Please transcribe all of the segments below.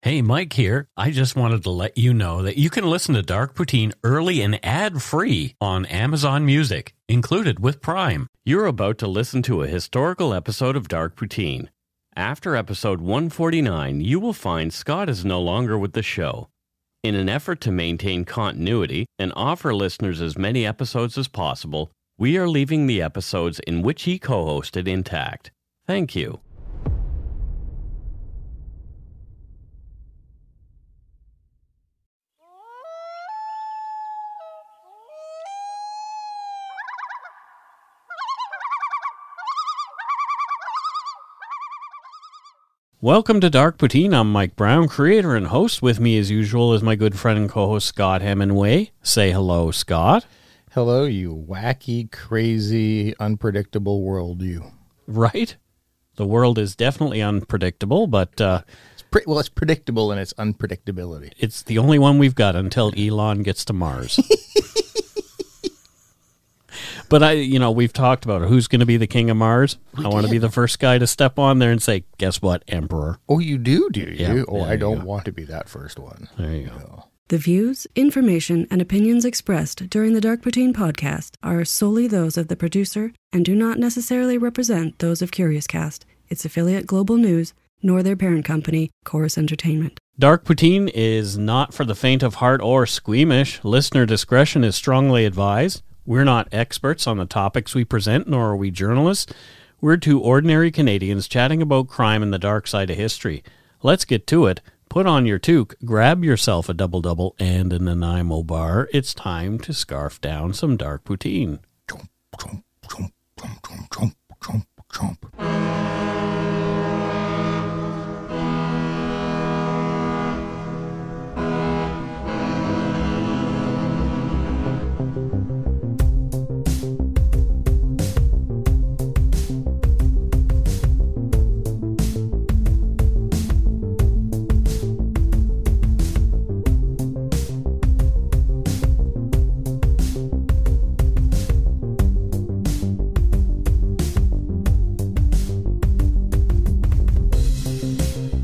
Hey, Mike here. I just wanted to let you know that you can listen to Dark Poutine early and ad-free on Amazon Music, included with Prime. You're about to listen to a historical episode of Dark Poutine. After episode 149, you will find Scott is no longer with the show. In an effort to maintain continuity and offer listeners as many episodes as possible, we are leaving the episodes in which he co-hosted intact. Thank you. Welcome to Dark Poutine. I'm Mike Brown, creator and host. With me as usual is my good friend and co-host Scott Hemingway. Say hello, Scott. Hello, you wacky, crazy, unpredictable world, you. Right? The world is definitely unpredictable, but... it's predictable in its unpredictability. It's the only one we've got until Elon gets to Mars. But we've talked about it. Who's going to be the king of Mars? I want to be the first guy to step on there and say, guess what, Emperor? Oh, you do you? Yeah, I don't want to be that first one. There you go. The views, information, and opinions expressed during the Dark Poutine podcast are solely those of the producer and do not necessarily represent those of Curious Cast, its affiliate Global News, nor their parent company, Chorus Entertainment. Dark Poutine is not for the faint of heart or squeamish. Listener discretion is strongly advised. We're not experts on the topics we present, nor are we journalists. We're two ordinary Canadians chatting about crime and the dark side of history. Let's get to it. Put on your toque, grab yourself a double-double and an Nanaimo bar. It's time to scarf down some Dark Poutine. Chomp, chomp, chomp, chomp, chomp, chomp, chomp, chomp.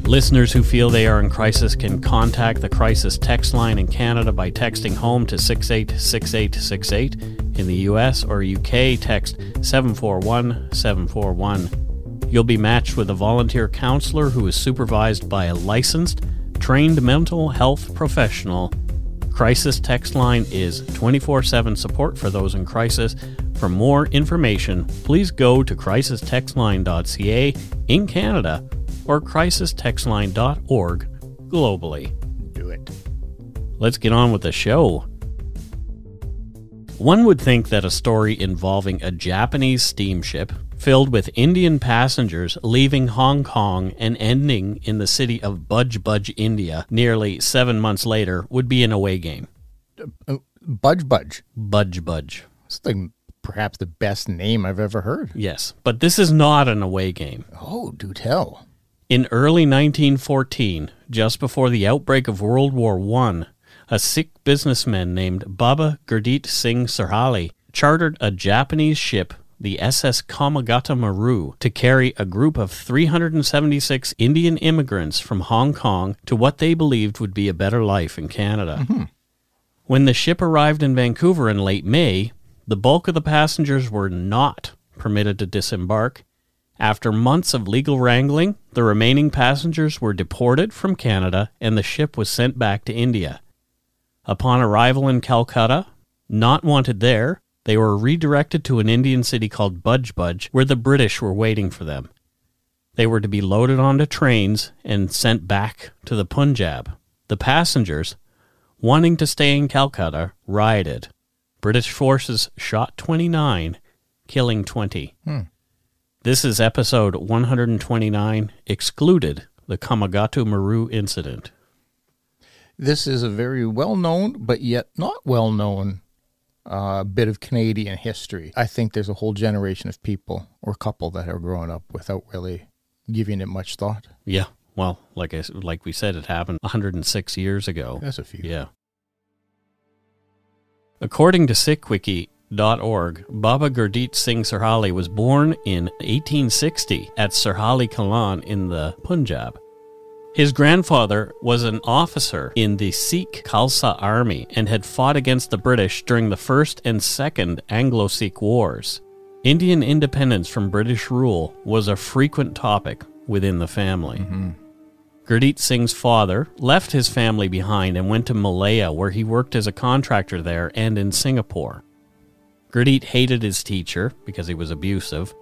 Listeners who feel they are in crisis can contact the crisis text line in Canada by texting HOME to 686868. In the US or UK, text 741-741. You'll be matched with a volunteer counselor who is supervised by a licensed, trained mental health professional. Crisis text line is 24/7 support for those in crisis. For more information, please go to crisistextline.ca in Canada or crisistextline.org globally. Do it. Let's get on with the show. One would think that a story involving a Japanese steamship filled with Indian passengers leaving Hong Kong and ending in the city of Budge, India, nearly 7 months later, would be an away game. Budge. Budge. It's perhaps the best name I've ever heard. Yes, but this is not an away game. Oh, do tell. In early 1914, just before the outbreak of World War I, a Sikh businessman named Baba Gurdit Singh Sirhali chartered a Japanese ship, the SS Komagatu Maru, to carry a group of 376 Indian immigrants from Hong Kong to what they believed would be a better life in Canada. Mm-hmm. When the ship arrived in Vancouver in late May, the bulk of the passengers were not permitted to disembark. After months of legal wrangling, the remaining passengers were deported from Canada and the ship was sent back to India. Upon arrival in Calcutta, not wanted there, they were redirected to an Indian city called Budge, where the British were waiting for them. They were to be loaded onto trains and sent back to the Punjab. The passengers, wanting to stay in Calcutta, rioted. British forces shot 29, killing 20. This is episode 129, Excluded, the Komagatu Maru incident. This is a very well-known, but yet not well-known bit of Canadian history. I think there's a whole generation of people or couple that are growing up without really giving it much thought. Yeah, well, like we said, it happened 106 years ago. That's a few. Yeah. According to SikhWiki, .org, Baba Gurdit Singh Sirhali was born in 1860 at Sirhali Kalan in the Punjab. His grandfather was an officer in the Sikh Khalsa army and had fought against the British during the First and Second Anglo-Sikh Wars. Indian independence from British rule was a frequent topic within the family. Gurdit Singh's father left his family behind and went to Malaya, where he worked as a contractor there and in Singapore. Gurdit hated his teacher because he was abusive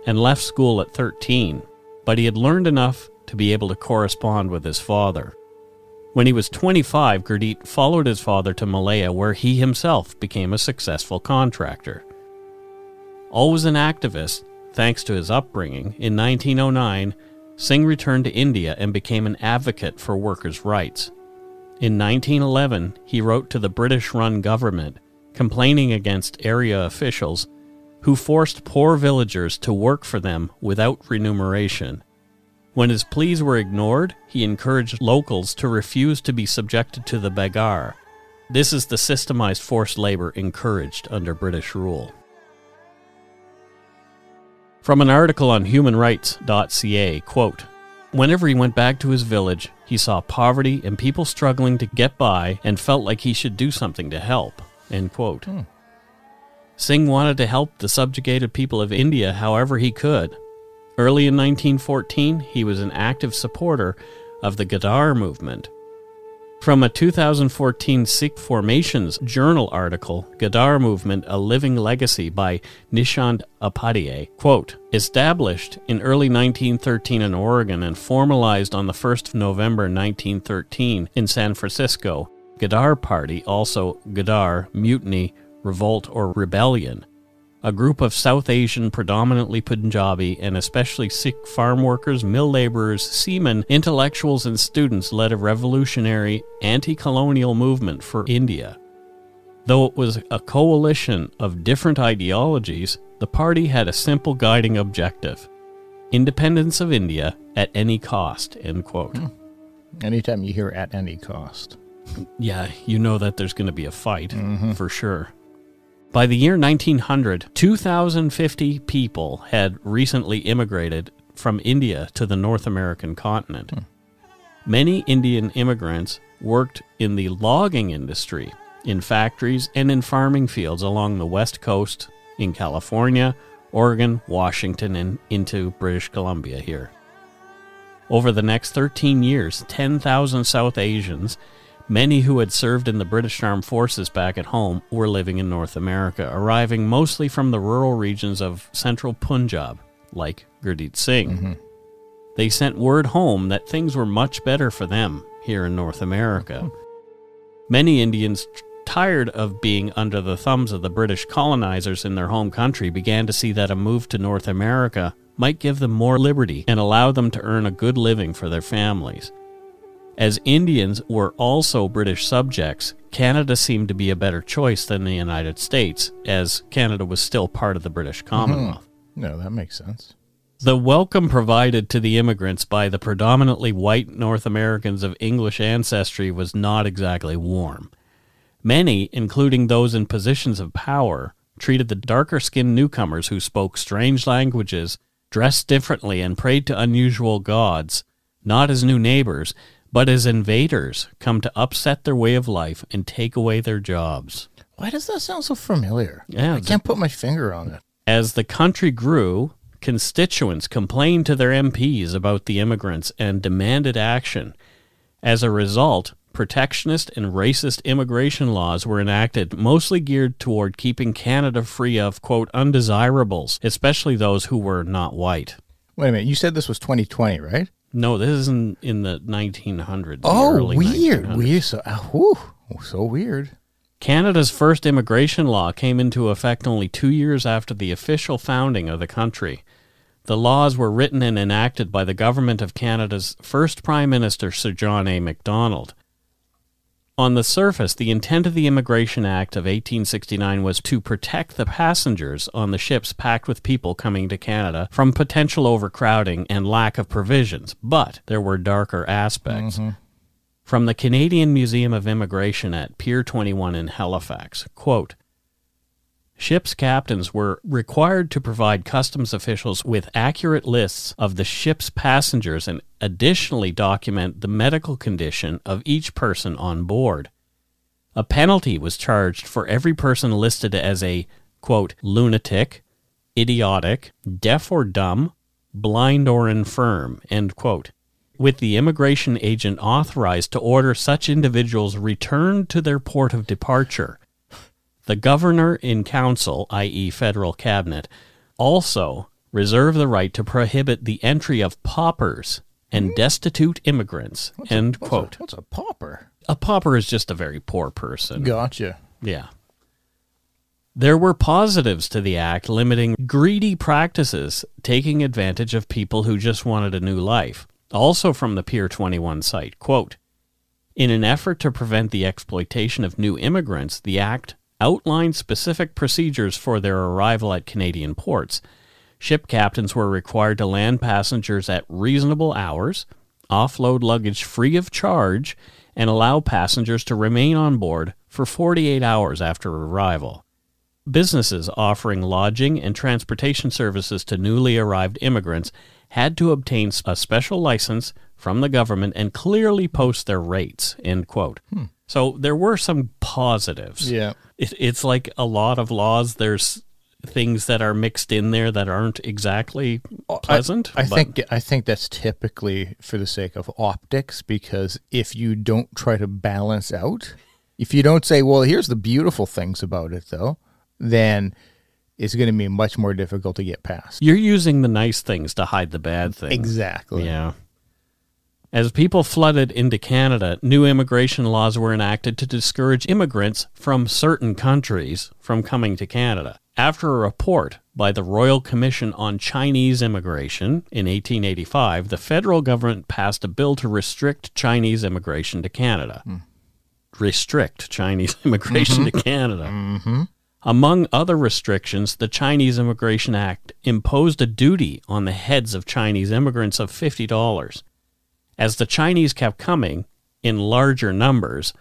and left school at 13, but he had learned enough to be able to correspond with his father. When he was 25, Gurdit followed his father to Malaya, where he himself became a successful contractor. Always an activist, thanks to his upbringing, in 1909, Singh returned to India and became an advocate for workers' rights. In 1911, he wrote to the British-run government, complaining against area officials who forced poor villagers to work for them without remuneration. When his pleas were ignored, he encouraged locals to refuse to be subjected to the Bagar. This is the systemized forced labor encouraged under British rule. From an article on humanrights.ca, quote, "Whenever he went back to his village, he saw poverty and people struggling to get by and felt like he should do something to help." End quote. Singh wanted to help the subjugated people of India however he could. Early in 1914, he was an active supporter of the Ghadar movement. From a 2014 Sikh Formations Journal article, Ghadar Movement, A Living Legacy by Nishant Upadhyay, quote, "Established in early 1913 in Oregon and formalized on the 1st of November 1913 in San Francisco, Ghadar Party, also Ghadar, Mutiny, Revolt or Rebellion, a group of South Asian, predominantly Punjabi, and especially Sikh farm workers, mill laborers, seamen, intellectuals, and students led a revolutionary anti-colonial movement for India. Though it was a coalition of different ideologies, the party had a simple guiding objective: independence of India at any cost," end quote. Anytime you hear "at any cost." Yeah, you know that there's going to be a fight, for sure. By the year 1900, 2,050 people had recently immigrated from India to the North American continent. Many Indian immigrants worked in the logging industry, in factories, and in farming fields along the West Coast, in California, Oregon, Washington, and into British Columbia here. Over the next 13 years, 10,000 South Asians, many who had served in the British Armed Forces back at home, were living in North America, arriving mostly from the rural regions of central Punjab, like Gurdit Singh. They sent word home that things were much better for them here in North America. Many Indians, tired of being under the thumbs of the British colonizers in their home country, began to see that a move to North America might give them more liberty and allow them to earn a good living for their families. As Indians were also British subjects, Canada seemed to be a better choice than the United States, as Canada was still part of the British Commonwealth. No, that makes sense. The welcome provided to the immigrants by the predominantly white North Americans of English ancestry was not exactly warm. Many, including those in positions of power, treated the darker-skinned newcomers who spoke strange languages, dressed differently, and prayed to unusual gods, not as new neighbors, but as invaders come to upset their way of life and take away their jobs. Why does that sound so familiar? Yeah, I can't put my finger on it. As the country grew, constituents complained to their MPs about the immigrants and demanded action. As a result, protectionist and racist immigration laws were enacted, mostly geared toward keeping Canada free of, quote, undesirables, especially those who were not white. Wait a minute, you said this was 2020, right? No, this is in the 1900s. Oh, early weird. 1900s. Weird. So weird. Canada's first immigration law came into effect only 2 years after the official founding of the country. The laws were written and enacted by the government of Canada's first Prime Minister, Sir John A. Macdonald. On the surface, the intent of the Immigration Act of 1869 was to protect the passengers on the ships packed with people coming to Canada from potential overcrowding and lack of provisions, but there were darker aspects. From the Canadian Museum of Immigration at Pier 21 in Halifax, quote, Ships' captains were required to provide customs officials with accurate lists of the ship's passengers and additionally document the medical condition of each person on board. A penalty was charged for every person listed as a, quote, lunatic, idiotic, deaf or dumb, blind or infirm, end quote, with the immigration agent authorized to order such individuals returned to their port of departure. The governor in council, i.e. federal cabinet, also reserved the right to prohibit the entry of paupers and destitute immigrants, end quote. What's a pauper? A pauper is just a very poor person. Gotcha. Yeah. There were positives to the act limiting greedy practices, taking advantage of people who just wanted a new life. Also from the Pier 21 site, quote, in an effort to prevent the exploitation of new immigrants, the act outlined specific procedures for their arrival at Canadian ports. Ship captains were required to land passengers at reasonable hours, offload luggage free of charge, and allow passengers to remain on board for 48 hours after arrival. Businesses offering lodging and transportation services to newly arrived immigrants had to obtain a special license from the government and clearly post their rates, end quote. So there were some positives. Yeah. It's like a lot of laws. There's things that are mixed in there that aren't exactly pleasant. I think that's typically for the sake of optics, because if you don't try to balance out, if you don't say, well, here's the beautiful things about it, though, then it's going to be much more difficult to get past. You're using the nice things to hide the bad things. Exactly. Yeah. As people flooded into Canada, new immigration laws were enacted to discourage immigrants from certain countries from coming to Canada. After a report by the Royal Commission on Chinese Immigration in 1885, the federal government passed a bill to restrict Chinese immigration to Canada. Restrict Chinese immigration to Canada. Among other restrictions, the Chinese Immigration Act imposed a duty on the heads of Chinese immigrants of $50. As the Chinese kept coming in larger numbers,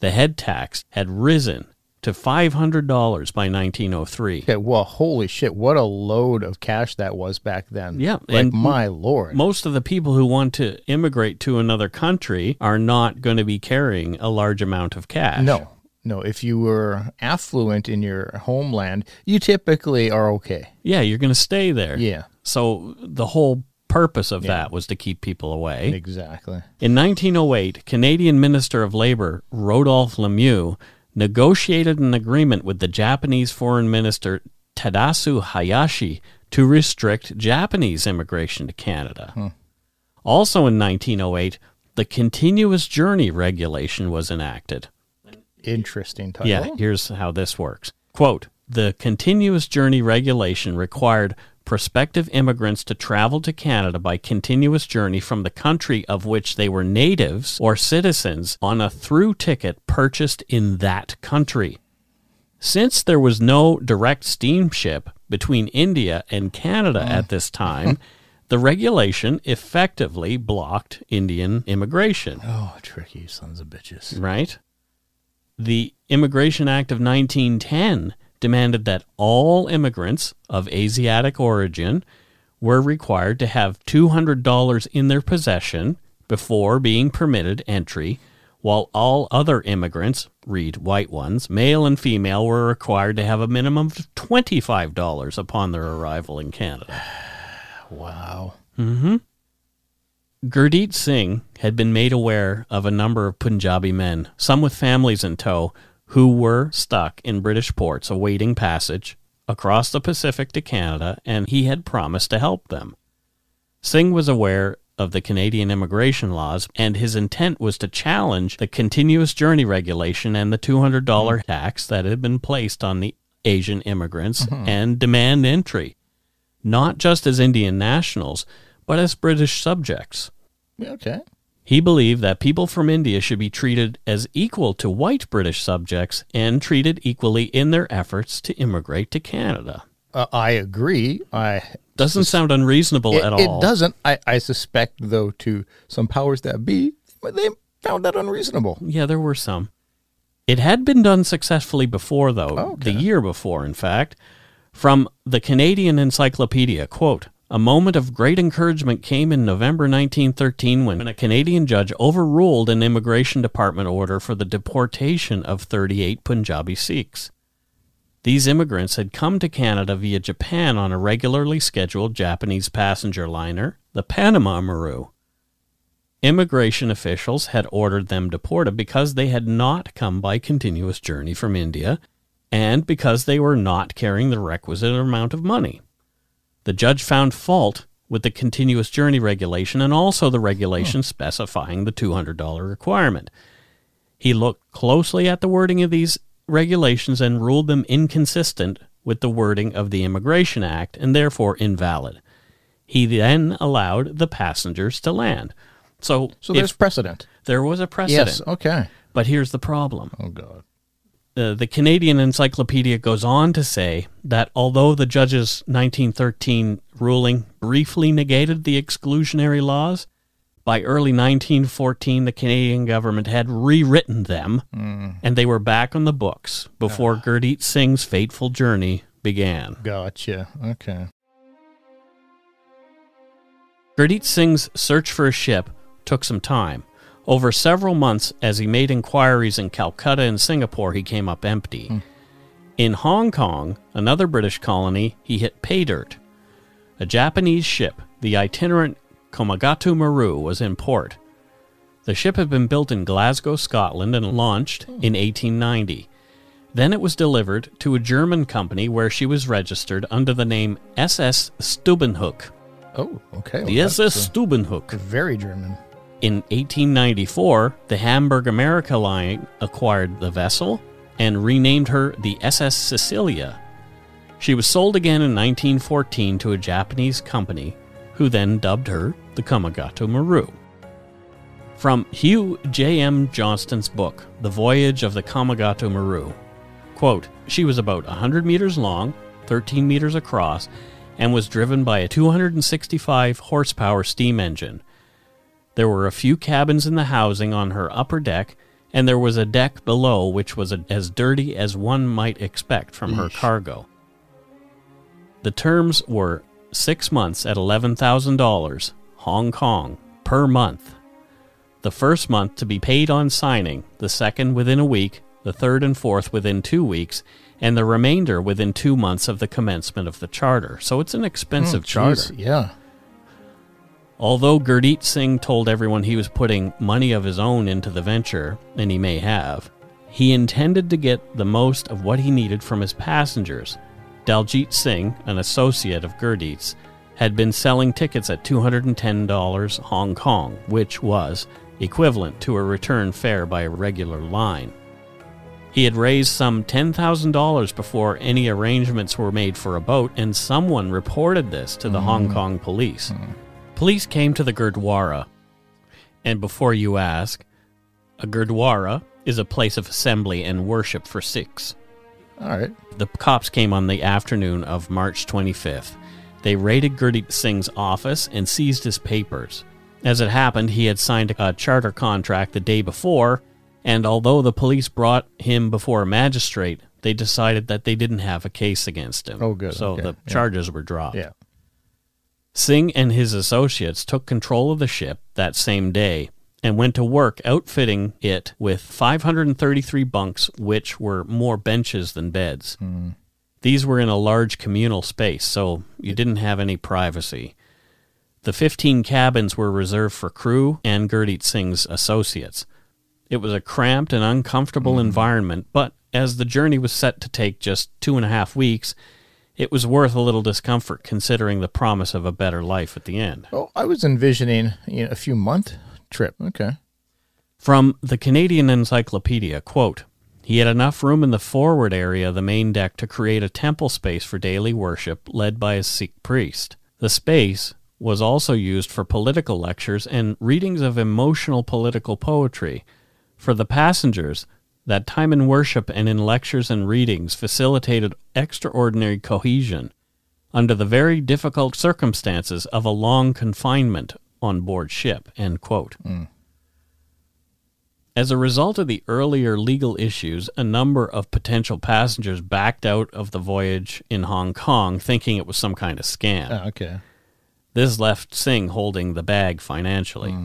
the head tax had risen to $500 by 1903. Okay, well, holy shit, what a load of cash that was back then. Yeah. Like, and my Lord. Most of the people who want to immigrate to another country are not going to be carrying a large amount of cash. No, if you were affluent in your homeland, you typically are okay. Yeah, you're going to stay there. Yeah. So the whole purpose of that was to keep people away. Exactly. In 1908, Canadian Minister of Labour Rodolphe Lemieux negotiated an agreement with the Japanese Foreign Minister Tadasu Hayashi to restrict Japanese immigration to Canada. Also in 1908, the Continuous Journey Regulation was enacted. Interesting title. Yeah, here's how this works. Quote, the Continuous Journey Regulation required prospective immigrants to travel to Canada by continuous journey from the country of which they were natives or citizens on a through ticket purchased in that country. Since there was no direct steamship between India and Canada at this time, the regulation effectively blocked Indian immigration. Oh, tricky sons of bitches. Right? The Immigration Act of 1910 demanded that all immigrants of Asiatic origin were required to have $200 in their possession before being permitted entry, while all other immigrants, read white ones, male and female, were required to have a minimum of $25 upon their arrival in Canada. Wow. Gurdit Singh had been made aware of a number of Punjabi men, some with families in tow, who were stuck in British ports awaiting passage across the Pacific to Canada, and he had promised to help them. Singh was aware of the Canadian immigration laws, and his intent was to challenge the Continuous Journey Regulation and the $200 tax that had been placed on the Asian immigrants and demand entry, not just as Indian nationals, but as British subjects. Okay. He believed that people from India should be treated as equal to white British subjects and treated equally in their efforts to immigrate to Canada. I agree. Doesn't sound unreasonable at all. It doesn't. I suspect, though, to some powers that be, they found that unreasonable. Yeah, there were some. It had been done successfully before, though, Okay. the year before, in fact. From the Canadian Encyclopedia, quote, "A moment of great encouragement came in November 1913 when a Canadian judge overruled an immigration department order for the deportation of 38 Punjabi Sikhs. These immigrants had come to Canada via Japan on a regularly scheduled Japanese passenger liner, the Panama Maru. Immigration officials had ordered them deported because they had not come by continuous journey from India and because they were not carrying the requisite amount of money. The judge found fault with the continuous journey regulation and also the regulation specifying the $200 requirement. He looked closely at the wording of these regulations and ruled them inconsistent with the wording of the Immigration Act and therefore invalid. He then allowed the passengers to land." So there's precedent. There was a precedent. Yes, okay. But here's the problem. Oh, God. The Canadian Encyclopedia goes on to say that although the judge's 1913 ruling briefly negated the exclusionary laws, by early 1914 the Canadian government had rewritten them, and they were back on the books before Gurdit Singh's fateful journey began. Gotcha. Okay. Gurdit Singh's search for a ship took some time. Over several months, as he made inquiries in Calcutta and Singapore, he came up empty. In Hong Kong, another British colony, he hit pay dirt. A Japanese ship, the itinerant Komagatu Maru, was in port. The ship had been built in Glasgow, Scotland, and launched in 1890. Then it was delivered to a German company where she was registered under the name SS Stubenhook. Oh, okay. The SS Stubenhook. Very German. In 1894, the Hamburg America line acquired the vessel and renamed her the SS Sicilia. She was sold again in 1914 to a Japanese company, who then dubbed her the Komagatu Maru. From Hugh J.M. Johnston's book, The Voyage of the Komagatu Maru, quote, "She was about 100 meters long, 13 meters across, and was driven by a 265 horsepower steam engine. There were a few cabins in the housing on her upper deck, and there was a deck below which was as dirty as one might expect from her cargo. The terms were 6 months at $11,000, Hong Kong, per month. The first month to be paid on signing, the second within a week, the third and fourth within 2 weeks, and the remainder within 2 months of the commencement of the charter." So it's an expensive charter. Yeah. Although Gurdit Singh told everyone he was putting money of his own into the venture, and he may have, he intended to get the most of what he needed from his passengers. Daljit Singh, an associate of Gurdit's, had been selling tickets at $210 Hong Kong, which was equivalent to a return fare by a regular line. He had raised some $10,000 before any arrangements were made for a boat, and someone reported this to the Hong Kong police. Police came to the Gurdwara, and before you ask, a Gurdwara is a place of assembly and worship for Sikhs. All right. The cops came on the afternoon of March 25th. They raided Gurdit Singh's office and seized his papers. As it happened, he had signed a charter contract the day before, and although the police brought him before a magistrate, they decided that they didn't have a case against him. Oh, good. So Okay. the charges were dropped. Yeah. Singh and his associates took control of the ship that same day and went to work outfitting it with 533 bunks, which were more benches than beds. These were in a large communal space, so you didn't have any privacy. The 15 cabins were reserved for crew and Gurdit Singh's associates. It was a cramped and uncomfortable environment, but as the journey was set to take just 2.5 weeks, it was worth a little discomfort considering the promise of a better life at the end. Oh, I was envisioning a few month trip. Okay. From the Canadian Encyclopedia, quote, "He had enough room in the forward area of the main deck to create a temple space for daily worship led by a Sikh priest. The space was also used for political lectures and readings of emotional political poetry. For the passengers, that time in worship and in lectures and readings facilitated extraordinary cohesion under the very difficult circumstances of a long confinement on board ship," end quote. As a result of the earlier legal issues, a number of potential passengers backed out of the voyage in Hong Kong, thinking it was some kind of scam. Oh, okay. This left Singh holding the bag financially.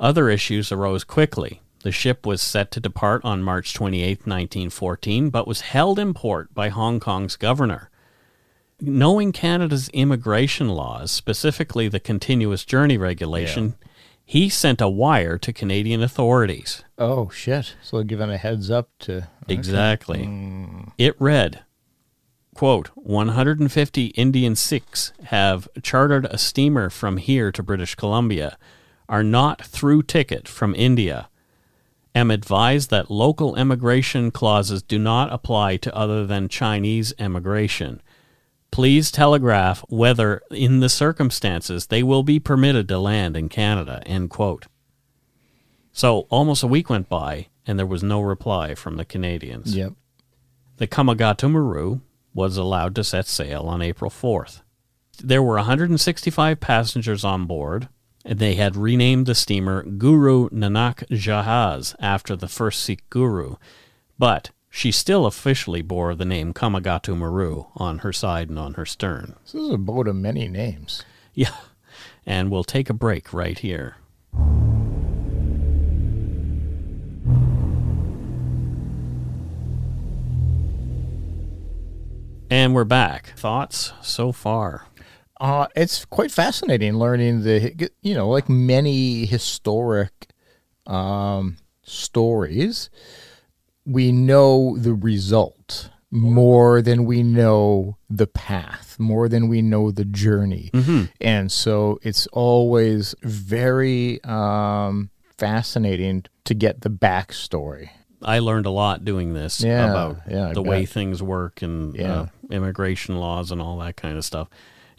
Other issues arose quickly. The ship was set to depart on March 28, 1914, but was held in port by Hong Kong's governor. Knowing Canada's immigration laws, specifically the continuous journey regulation, he sent a wire to Canadian authorities. Oh, shit. So they're giving a heads up to... Exactly. It read, quote, 150 Indian Sikhs have chartered a steamer from here to British Columbia, are not through ticket from India. Am advised that local immigration clauses do not apply to other than Chinese immigration. Please telegraph whether, in the circumstances, they will be permitted to land in Canada, end quote. So almost a week went by, and there was no reply from the Canadians. Yep. The Komagatu Maru was allowed to set sail on April 4th. There were 165 passengers on board, and they had renamed the steamer Guru Nanak Jahaz after the first Sikh guru, but she still officially bore the name Komagatu Maru on her side and on her stern. This is a boat of many names. Yeah, and we'll take a break right here. And we're back. Thoughts so far? It's quite fascinating learning like many historic stories, we know the result more than we know the path, more than we know the journey. And so it's always very fascinating to get the backstory. I learned a lot doing this about the way things work and immigration laws and all that kind of stuff.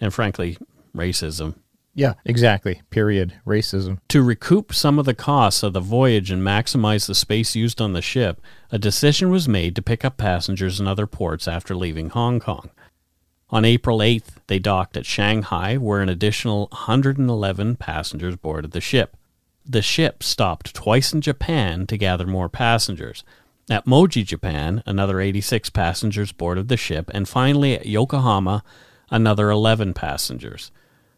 And frankly, racism. Yeah, exactly. Period. Racism. To recoup some of the costs of the voyage and maximize the space used on the ship, a decision was made to pick up passengers in other ports after leaving Hong Kong. On April 8th, they docked at Shanghai, where an additional 111 passengers boarded the ship. The ship stopped twice in Japan to gather more passengers. At Moji, Japan, another 86 passengers boarded the ship, and finally at Yokohama, another 11 passengers.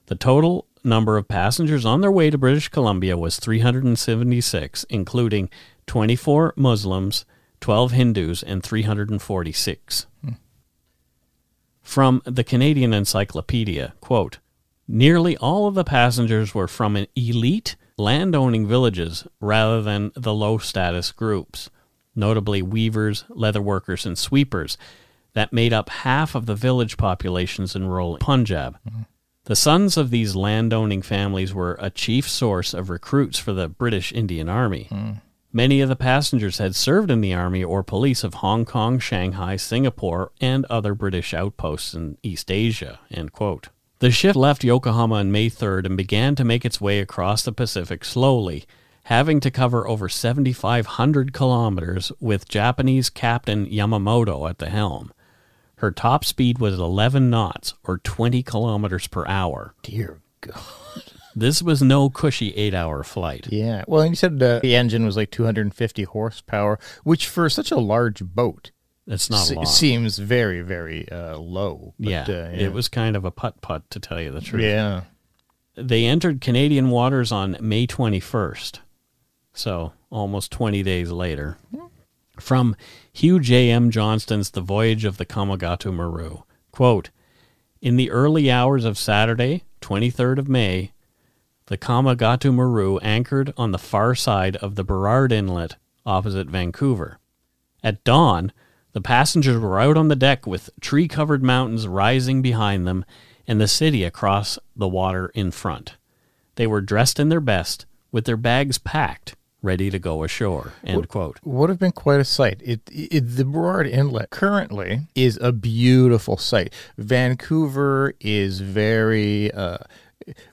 The total number of passengers on their way to British Columbia was 376, including 24 Muslims, 12 Hindus, and 346. From the Canadian Encyclopedia, quote, nearly all of the passengers were from an elite landowning villages rather than the low-status groups, notably weavers, leatherworkers, and sweepers, that made up half of the village populations in rural Punjab. The sons of these landowning families were a chief source of recruits for the British Indian Army. Many of the passengers had served in the army or police of Hong Kong, Shanghai, Singapore, and other British outposts in East Asia, end quote. The ship left Yokohama on May 3rd and began to make its way across the Pacific slowly, having to cover over 7,500 kilometers with Japanese Captain Yamamoto at the helm. Her top speed was 11 knots, or 20 kilometers per hour. Dear God. This was no cushy 8-hour flight. Yeah. Well, and you said the engine was like 250 horsepower, which for such a large boat, it's not long. Seems very, very low. But, it was kind of a putt-putt, to tell you the truth. Yeah. They entered Canadian waters on May 21st, so almost 20 days later. From Hugh J.M. Johnston's The Voyage of the Komagatu Maru, quote, in the early hours of Saturday, 23rd of May, the Komagatu Maru anchored on the far side of the Burrard Inlet opposite Vancouver. At dawn, the passengers were out on the deck with tree-covered mountains rising behind them and the city across the water in front. They were dressed in their best, with their bags packed, ready to go ashore, end quote. Would have been quite a sight. The Burrard Inlet currently is a beautiful sight. Vancouver is very,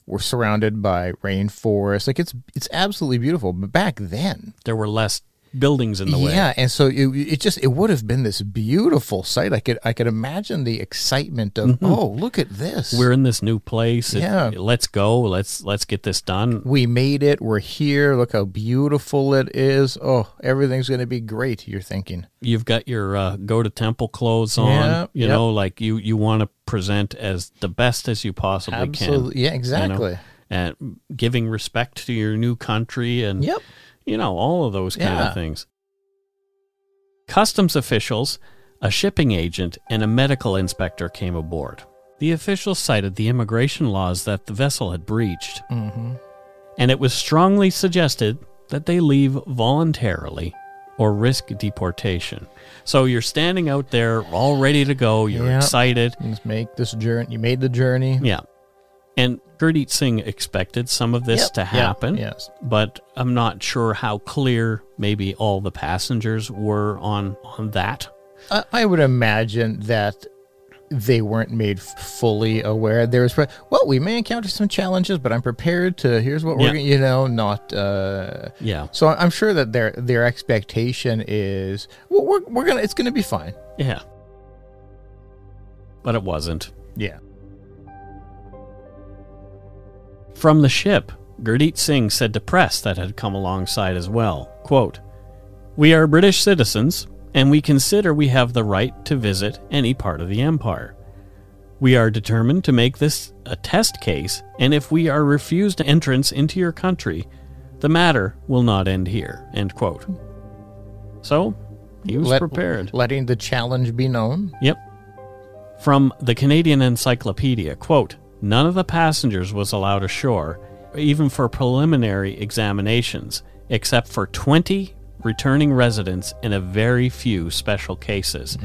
we're surrounded by rainforest. Like it's absolutely beautiful. But back then, there were less buildings in the way. Yeah, and so it would have been this beautiful sight. I could imagine the excitement of, oh, look at this. We're in this new place. Yeah. Let's go. Let's get this done. We made it. We're here. Look how beautiful it is. Oh, everything's going to be great, you're thinking. You've got your go to temple clothes on. Yeah, you know, like you want to present as the best as you possibly Absolutely. can. Yeah, exactly. You know? And giving respect to your new country and, you know, all of those kind of things. Customs officials, a shipping agent, and a medical inspector came aboard. The officials cited the immigration laws that the vessel had breached, and it was strongly suggested that they leave voluntarily or risk deportation. So you're standing out there all ready to go, you're excited. Let's make this journey. You made the journey. Yeah. And Gurdit Singh expected some of this to happen, but I'm not sure how clear maybe all the passengers were on that. I would imagine that they weren't made fully aware. There was, we may encounter some challenges, but I'm prepared to, here's what we're going to, not... So I'm sure that their expectation is, it's going to be fine. Yeah. But it wasn't. Yeah. From the ship, Gurdit Singh said to press that had come alongside as well, quote, "We are British citizens, and we consider we have the right to visit any part of the empire. We are determined to make this a test case, and if we are refused entrance into your country, the matter will not end here," end quote. So, he was prepared. Letting the challenge be known. Yep. From the Canadian Encyclopedia, quote, "None of the passengers was allowed ashore, even for preliminary examinations, except for 20 returning residents in a very few special cases."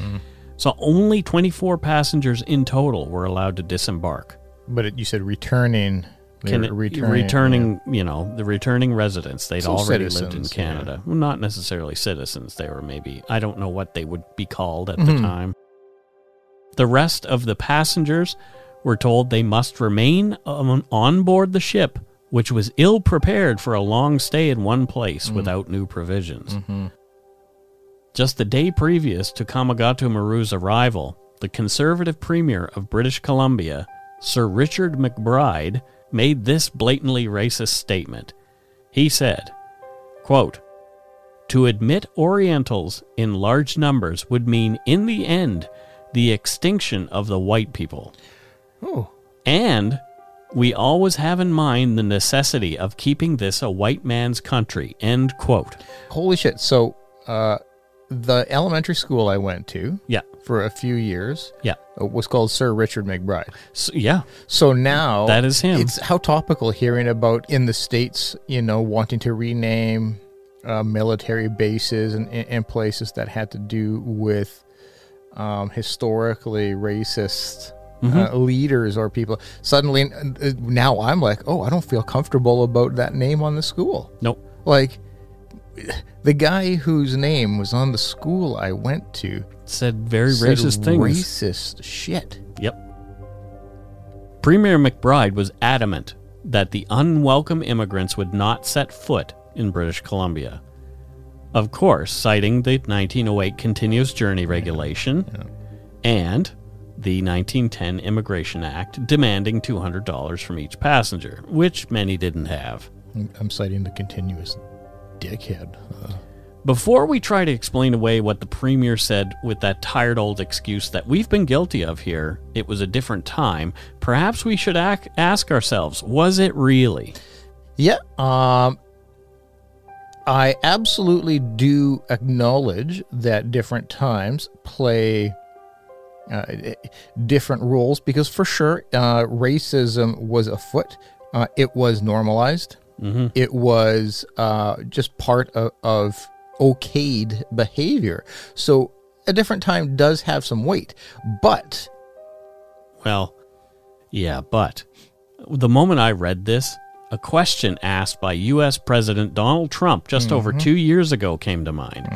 So only 24 passengers in total were allowed to disembark. But you said returning. Returning, you know, the returning residents. They'd already lived in Canada. Yeah. Well, not necessarily citizens. They were maybe, I don't know what they would be called at the time. The rest of the passengers were told they must remain on board the ship, which was ill-prepared for a long stay in one place without new provisions. Just the day previous to Komagatu Maru's arrival, the Conservative Premier of British Columbia, Sir Richard McBride, made this blatantly racist statement. He said, quote, "To admit Orientals in large numbers would mean, in the end, the extinction of the white people. Oh. And we always have in mind the necessity of keeping this a white man's country," end quote. Holy shit. So, the elementary school I went to for a few years was called Sir Richard McBride. So now... that is him. It's how topical hearing about in the States, wanting to rename military bases and places that had to do with historically racist... leaders or people. Suddenly, now I'm like, oh, I don't feel comfortable about that name on the school. Nope. Like, the guy whose name was on the school I went to said racist things. Racist shit. Yep. Premier McBride was adamant that the unwelcome immigrants would not set foot in British Columbia. Of course, citing the 1908 Continuous Journey Regulation and the 1910 Immigration Act demanding $200 from each passenger, which many didn't have. I'm citing the continuous dickhead. Before we try to explain away what the Premier said with that tired old excuse that we've been guilty of here, it was a different time, perhaps we should ask ourselves, was it really? Yeah, I absolutely do acknowledge that different times play different roles, because for sure racism was afoot. It was normalized. It was just part of okayed behavior. So a different time does have some weight. But the moment I read this, a question asked by U.S. President Donald Trump just over 2 years ago came to mind.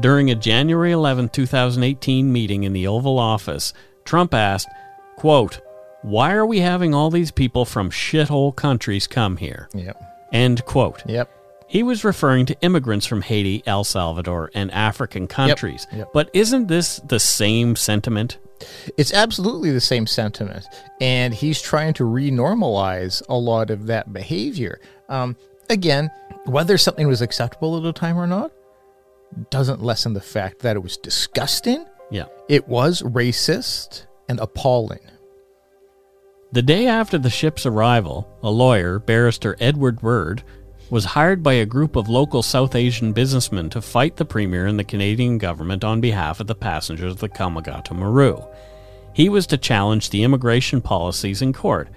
During a January 11, 2018 meeting in the Oval Office, Trump asked, quote, "Why are we having all these people from shithole countries come here?" Yep. End quote. Yep. He was referring to immigrants from Haiti, El Salvador, and African countries. Yep. But isn't this the same sentiment? It's absolutely the same sentiment, and he's trying to renormalize a lot of that behavior. Again, whether something was acceptable at the time or not doesn't lessen the fact that it was disgusting. Yeah. It was racist and appalling. The day after the ship's arrival, a lawyer, Barrister Edward Burrard, was hired by a group of local South Asian businessmen to fight the Premier and the Canadian government on behalf of the passengers of the Komagatu Maru. He was to challenge the immigration policies in court.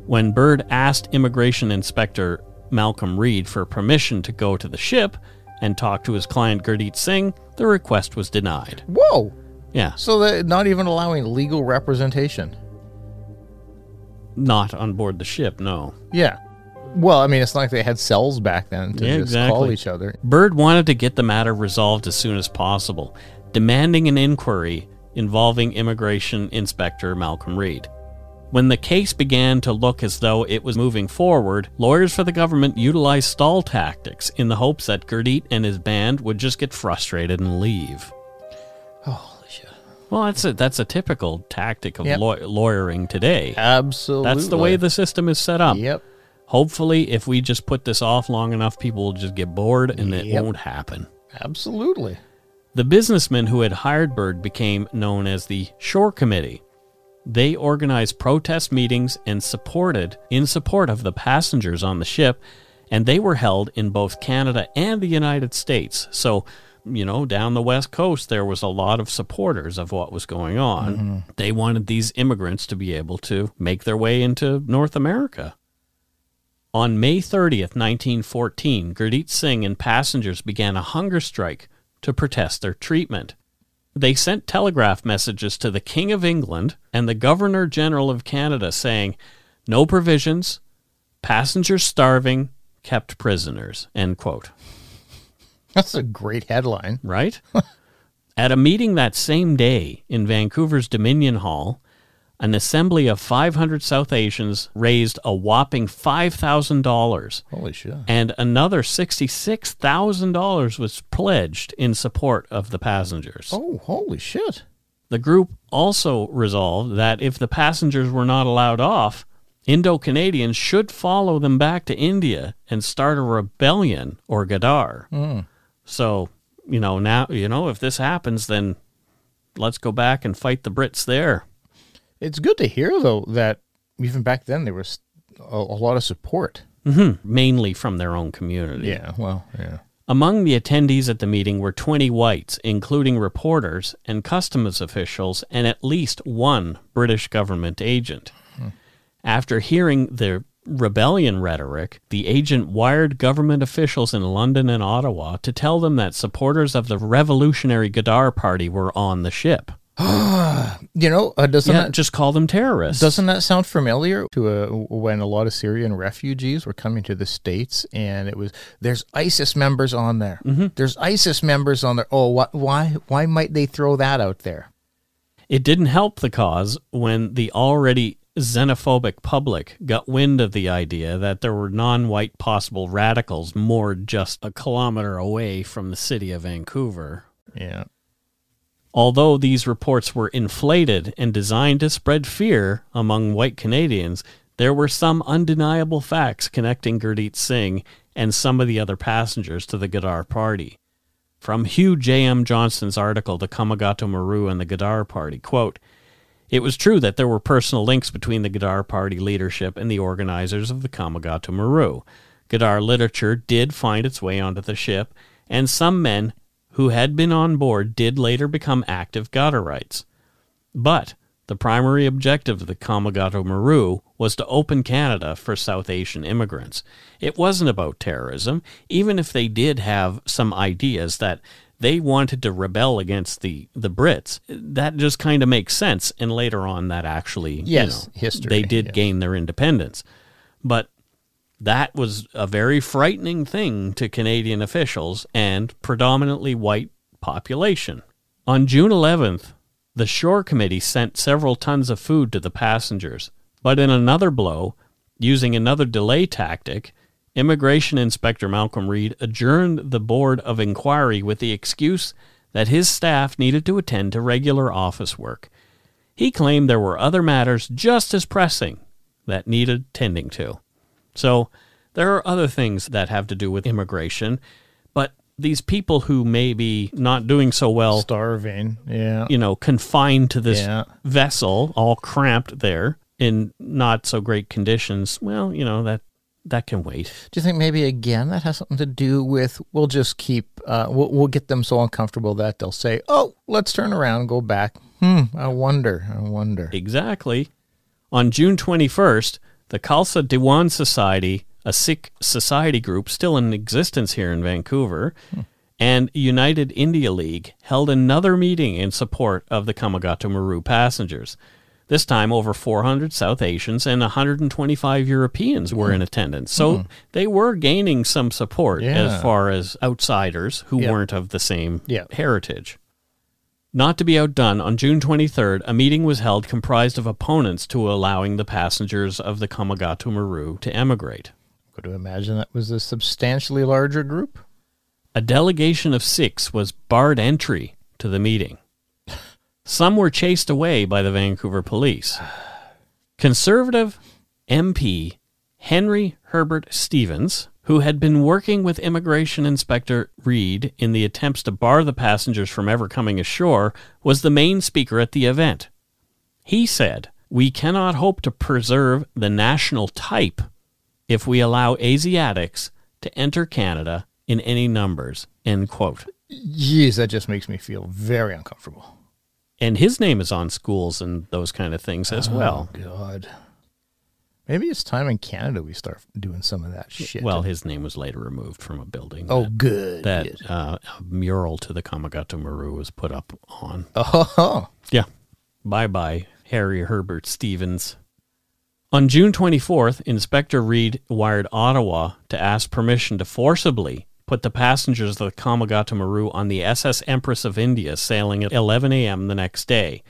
When Burrard asked Immigration Inspector Malcolm Reed for permission to go to the ship and talk to his client Gurdit Singh, the request was denied. Whoa! Yeah. So they're not even allowing legal representation. Not on board the ship, no. Yeah. Well, I mean, it's not like they had cells back then to just call each other. Burrard wanted to get the matter resolved as soon as possible, demanding an inquiry involving Immigration Inspector Malcolm Reed. When the case began to look as though it was moving forward, lawyers for the government utilized stall tactics in the hopes that Gurdit and his band would just get frustrated and leave. Holy shit. Well, that's a typical tactic of lawyering today. Absolutely. That's the way the system is set up. Yep. Hopefully, if we just put this off long enough, people will just get bored and it won't happen. Absolutely. The businessmen who had hired Burrard became known as the Shore Committee. They organized protest meetings and in support of the passengers on the ship, and they were held in both Canada and the United States. So, down the West Coast, there was a lot of supporters of what was going on. Mm-hmm. They wanted these immigrants to be able to make their way into North America. On May 30th, 1914, Gurdit Singh and passengers began a hunger strike to protest their treatment. They sent telegraph messages to the King of England and the Governor-General of Canada saying, "No provisions, passengers starving, kept prisoners," end quote. That's a great headline. Right? At a meeting that same day in Vancouver's Dominion Hall, an assembly of 500 South Asians raised a whopping $5,000. Holy shit. And another $66,000 was pledged in support of the passengers. Oh, holy shit. The group also resolved that if the passengers were not allowed off, Indo-Canadians should follow them back to India and start a rebellion or Gadar. Mm. So, now, if this happens, then let's go back and fight the Brits there. It's good to hear, though, that even back then there was a lot of support. Mm-hmm. Mainly from their own community. Yeah, well, yeah. Among the attendees at the meeting were 20 whites, including reporters and customs officials, and at least one British government agent. Hmm. After hearing the rebellion rhetoric, the agent wired government officials in London and Ottawa to tell them that supporters of the Revolutionary Gadar Party were on the ship. Doesn't that just call them terrorists? Doesn't that sound familiar to when a lot of Syrian refugees were coming to the States, and there's ISIS members on there. Mm-hmm. There's ISIS members on there. Oh, why might they throw that out there? It didn't help the cause when the already xenophobic public got wind of the idea that there were non-white possible radicals moored just a kilometer away from the city of Vancouver. Yeah. Although these reports were inflated and designed to spread fear among white Canadians, there were some undeniable facts connecting Gurdit Singh and some of the other passengers to the Gadar Party. From Hugh J.M. Johnston's article, The Komagatu Maru and the Gadar Party, quote, "It was true that there were personal links between the Gadar Party leadership and the organizers of the Komagatu Maru. Gadar literature did find its way onto the ship, and some men who had been on board did later become active Gadarites. But the primary objective of the Komagatu Maru was to open Canada for South Asian immigrants. It wasn't about terrorism, even if they did have some ideas that they wanted to rebel against the Brits. That just kind of makes sense, and later on that actually, history. They did gain their independence. But that was a very frightening thing to Canadian officials and predominantly white population. On June 11th, the Shore Committee sent several tons of food to the passengers, but in another blow, using another delay tactic, Immigration Inspector Malcolm Reed adjourned the Board of Inquiry with the excuse that his staff needed to attend to regular office work. He claimed there were other matters just as pressing that needed tending to. So there are other things that have to do with immigration, but these people who may be not doing so well, starving, confined to this vessel, all cramped there in not so great conditions, well, that can wait. Do you think maybe, again, that has something to do with, we'll just keep, we'll get them so uncomfortable that they'll say, oh, let's turn around and go back. I wonder. Exactly. On June 21st, the Khalsa Diwan Society, a Sikh society group still in existence here in Vancouver, and United India League held another meeting in support of the Komagatu Maru passengers. This time, over 400 South Asians and 125 Europeans were in attendance. So they were gaining some support as far as outsiders who weren't of the same heritage. Not to be outdone, on June 23rd, a meeting was held comprised of opponents to allowing the passengers of the Komagatu Maru to emigrate. Could you imagine that was a substantially larger group? A delegation of Sikhs was barred entry to the meeting. Some were chased away by the Vancouver police. Conservative MP Henry Herbert Stevens, who had been working with Immigration Inspector Reed in the attempts to bar the passengers from ever coming ashore, was the main speaker at the event. He said, "We cannot hope to preserve the national type if we allow Asiatics to enter Canada in any numbers," end quote. Jeez, that just makes me feel very uncomfortable. And his name is on schools and those kind of things as well. Oh, God. Maybe it's time in Canada we start doing some of that shit. Well, his name was later removed from a building. Good. That a mural to the Komagatu Maru was put up on. Oh. Yeah. Bye-bye, Harry Herbert Stevens. On June 24th, Inspector Reed wired Ottawa to ask permission to forcibly put the passengers of the Komagatu Maru on the SS Empress of India sailing at 11 a.m. the next day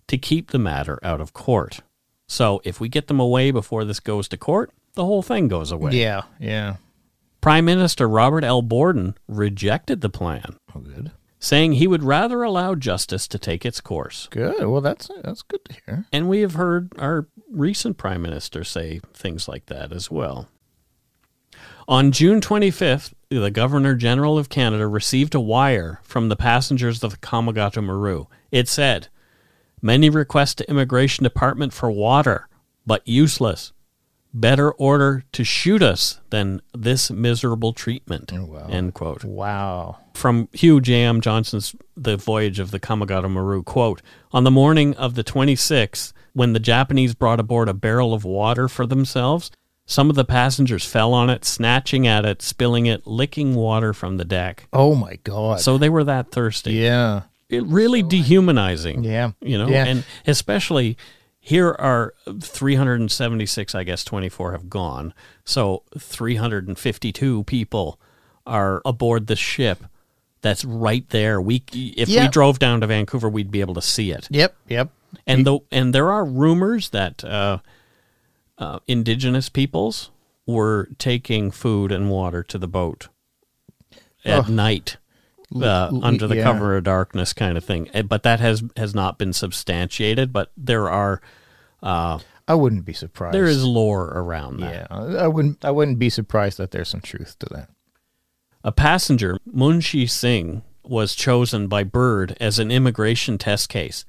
to keep the matter out of court. So if we get them away before this goes to court, the whole thing goes away. Yeah. Prime Minister Robert L. Borden rejected the plan, Good. saying he would rather allow justice to take its course. Good. Well, that's good to hear. And we have heard our recent Prime Minister say things like that as well. On June 25th, the Governor-General of Canada received a wire from the passengers of the Komagatu Maru. It said, "Many request to Immigration Department for water, but useless. Better order to shoot us than this miserable treatment." Oh, wow. End quote. Wow. From Hugh J.M. Johnson's The Voyage of the Komagatu Maru, quote, "On the morning of the 26th, when the Japanese brought aboard a barrel of water for themselves, some of the passengers fell on it, snatching at it, spilling it, licking water from the deck." Oh, my God. So they were that thirsty. Yeah. It really dehumanizing. Yeah. And especially here are 376, I guess 24 have gone. So 352 people are aboard the ship that's right there. If we drove down to Vancouver, we'd be able to see it. Yep. And there are rumors that indigenous peoples were taking food and water to the boat at night. Under the cover of darkness kind of thing. But that has not been substantiated, but there are... I wouldn't be surprised. There is lore around that. Yeah, I wouldn't be surprised that there's some truth to that. A passenger, Munshi Singh, was chosen by Burrard as an immigration test case.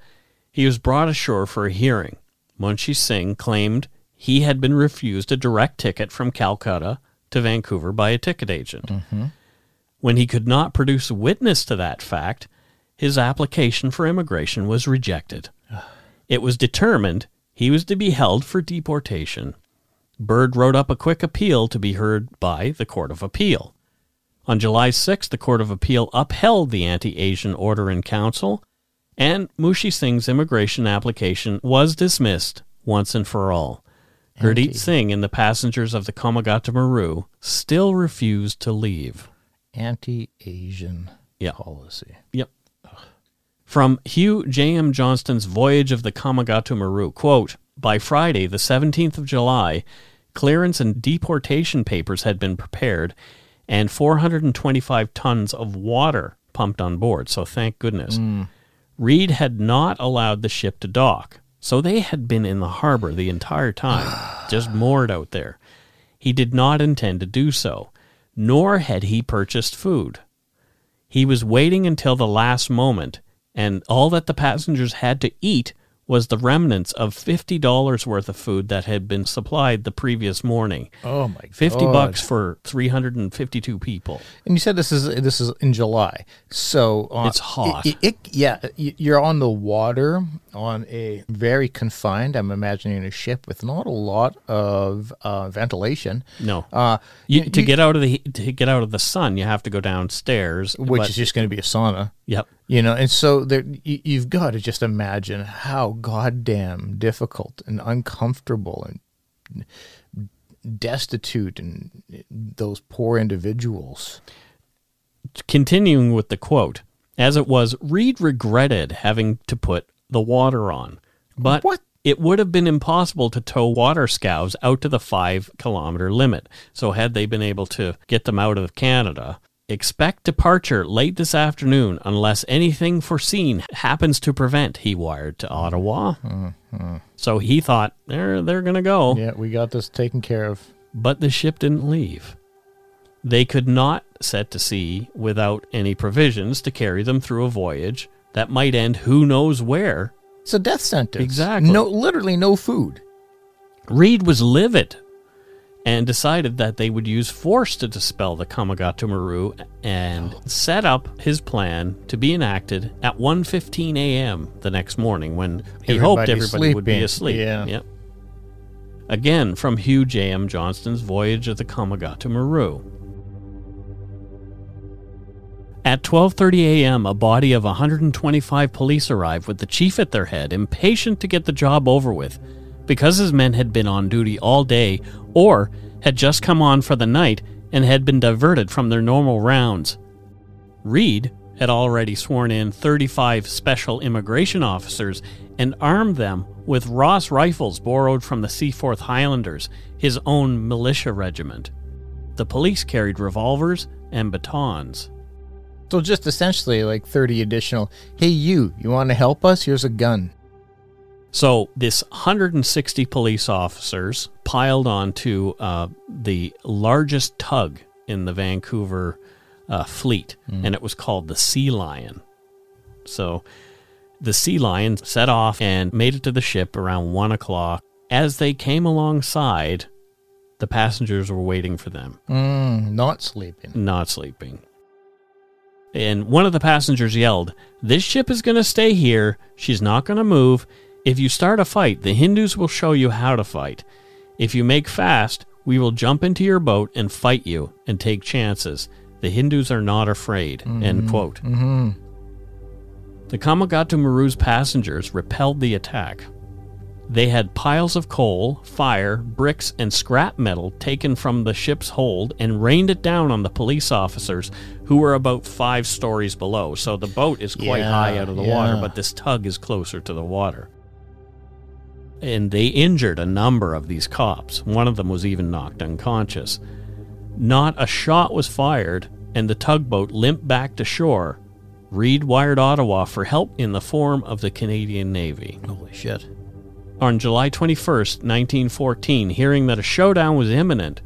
He was brought ashore for a hearing. Munshi Singh claimed he had been refused a direct ticket from Calcutta to Vancouver by a ticket agent. Mm-hmm. When he could not produce a witness to that fact, his application for immigration was rejected. It was determined he was to be held for deportation. Burrard wrote up a quick appeal to be heard by the Court of Appeal. On July 6th, the Court of Appeal upheld the anti-Asian order in council, and Munshi Singh's immigration application was dismissed once and for all. Gurdit Singh and the passengers of the Komagatu Maru still refused to leave. Anti-Asian policy. Yep. From Hugh J.M. Johnston's Voyage of the Komagatu Maru, quote, "By Friday, the 17th of July, Clearance and deportation papers had been prepared, and 425 tons of water pumped on board, so thank goodness. Reed had not allowed the ship to dock, so they had been in the harbor the entire time, just moored out there. He did not intend to do so, nor had he purchased food. He was waiting until the last moment, and all that the passengers had to eat was the remnants of $50 worth of food that had been supplied the previous morning. Oh my God. $50 for 352 people. And you said this is in July, so It's hot. You're on the water on a very confined. I'm imagining a ship with not a lot of ventilation. No, to get out of the sun, you have to go downstairs, which is just going to be a sauna. Yep. And so you've got to just imagine how goddamn difficult and uncomfortable and destitute and those poor individuals. Continuing with the quote, as it was, Reed regretted having to put the water on, but it would have been impossible to tow water scows out to the 5-kilometer limit. So had they been able to get them out of Canada, expect departure late this afternoon unless anything foreseen happens to prevent, he wired to Ottawa. So he thought, they're going to go. Yeah, we got this taken care of. But the ship didn't leave. They could not set to sea without any provisions to carry them through a voyage that might end who knows where. It's a death sentence. Exactly. Literally no food. Reed was livid and decided that they would use force to dispel the Komagatu Maru and set up his plan to be enacted at 1:15 a.m. the next morning when he hoped everybody would be asleep. Yeah. Yep. Again, from Hugh J.M. Johnston's Voyage of the Komagatu Maru. At 12:30 a.m., a body of 125 police arrived with the chief at their head, impatient to get the job over with, because his men had been on duty all day or had just come on for the night and had been diverted from their normal rounds. Reed had already sworn in 35 special immigration officers and armed them with Ross rifles borrowed from the Seaforth Highlanders, his own militia regiment. The police carried revolvers and batons. So just essentially like 30 additional, hey you want to help us? Here's a gun. So this 160 police officers piled onto the largest tug in the Vancouver fleet, and it was called the Sea Lion. So the Sea Lion set off and made it to the ship around 1 o'clock. As they came alongside, the passengers were waiting for them. Not sleeping. Not sleeping. And one of the passengers yelled, "This ship is going to stay here. She's not going to move. If you start a fight, the Hindus will show you how to fight. If you make fast, we will jump into your boat and fight you and take chances. The Hindus are not afraid." End quote. The Komagatu Maru's passengers repelled the attack. They had piles of coal, fire, bricks, and scrap metal taken from the ship's hold and rained it down on the police officers, who were about 5 stories below. So the boat is quite high out of the water, but this tug is closer to the water. And they injured a number of these cops. One of them was even knocked unconscious. Not a shot was fired, and the tugboat limped back to shore. Reed wired Ottawa for help in the form of the Canadian Navy. Holy shit. On July 21st, 1914, hearing that a showdown was imminent,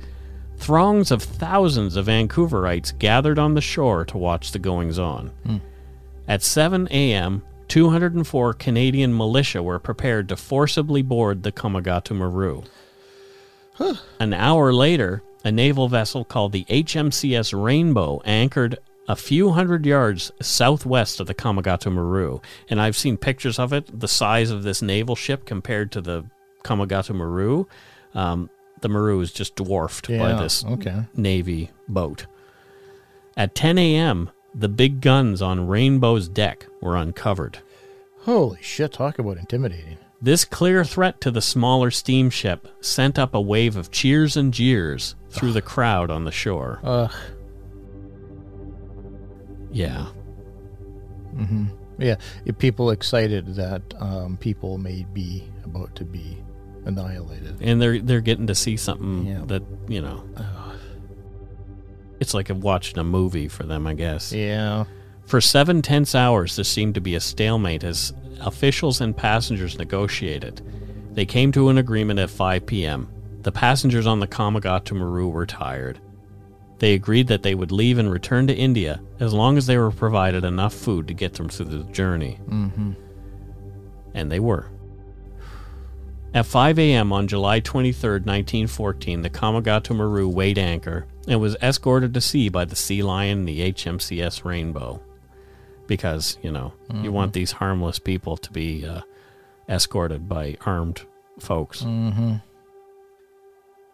throngs of thousands of Vancouverites gathered on the shore to watch the goings-on. At 7 a.m., 204 Canadian militia were prepared to forcibly board the Komagatu Maru. An hour later, a naval vessel called the HMCS Rainbow anchored a few hundred yards southwest of the Komagatu Maru. And I've seen pictures of it, the size of this naval ship compared to the Komagatu Maru. The Maru is just dwarfed by this Navy boat. At 10 a.m., the big guns on Rainbow's deck were uncovered. Holy shit, talk about intimidating. This clear threat to the smaller steamship sent up a wave of cheers and jeers through the crowd on the shore. Yeah. Yeah, people excited that people may be about to be annihilated. And they're getting to see something that, it's like watching a movie for them, I guess. Yeah. For 7 tense hours, there seemed to be a stalemate as officials and passengers negotiated. They came to an agreement at 5 p.m. The passengers on the Komagatu Maru were tired. They agreed that they would leave and return to India as long as they were provided enough food to get them through the journey. Mm-hmm. And they were. At 5 a.m. on July 23, 1914, the Komagatu Maru weighed anchor and was escorted to sea by the Sea Lion and the HMCS Rainbow. Because, you want these harmless people to be escorted by armed folks. Mm-hmm.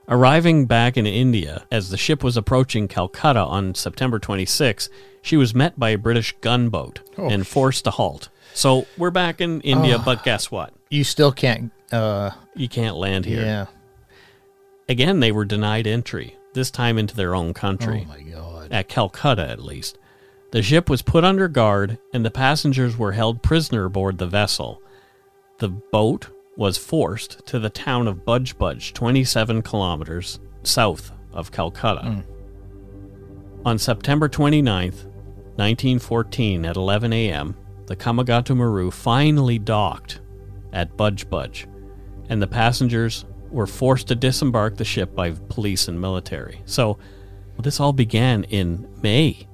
Arriving back in India, as the ship was approaching Calcutta on September 26, she was met by a British gunboat and forced to halt. So we're back in India, but guess what? You still can't... you can't land here. Yeah. Again, they were denied entry, this time into their own country. Oh, my God. At Calcutta, at least. The ship was put under guard, and the passengers were held prisoner aboard the vessel. The boat was forced to the town of Budge, 27 kilometers south of Calcutta. On September 29th, 1914, at 11 a.m., the Komagatu Maru finally docked at Budge, and the passengers were forced to disembark the ship by police and military. So, this all began in May.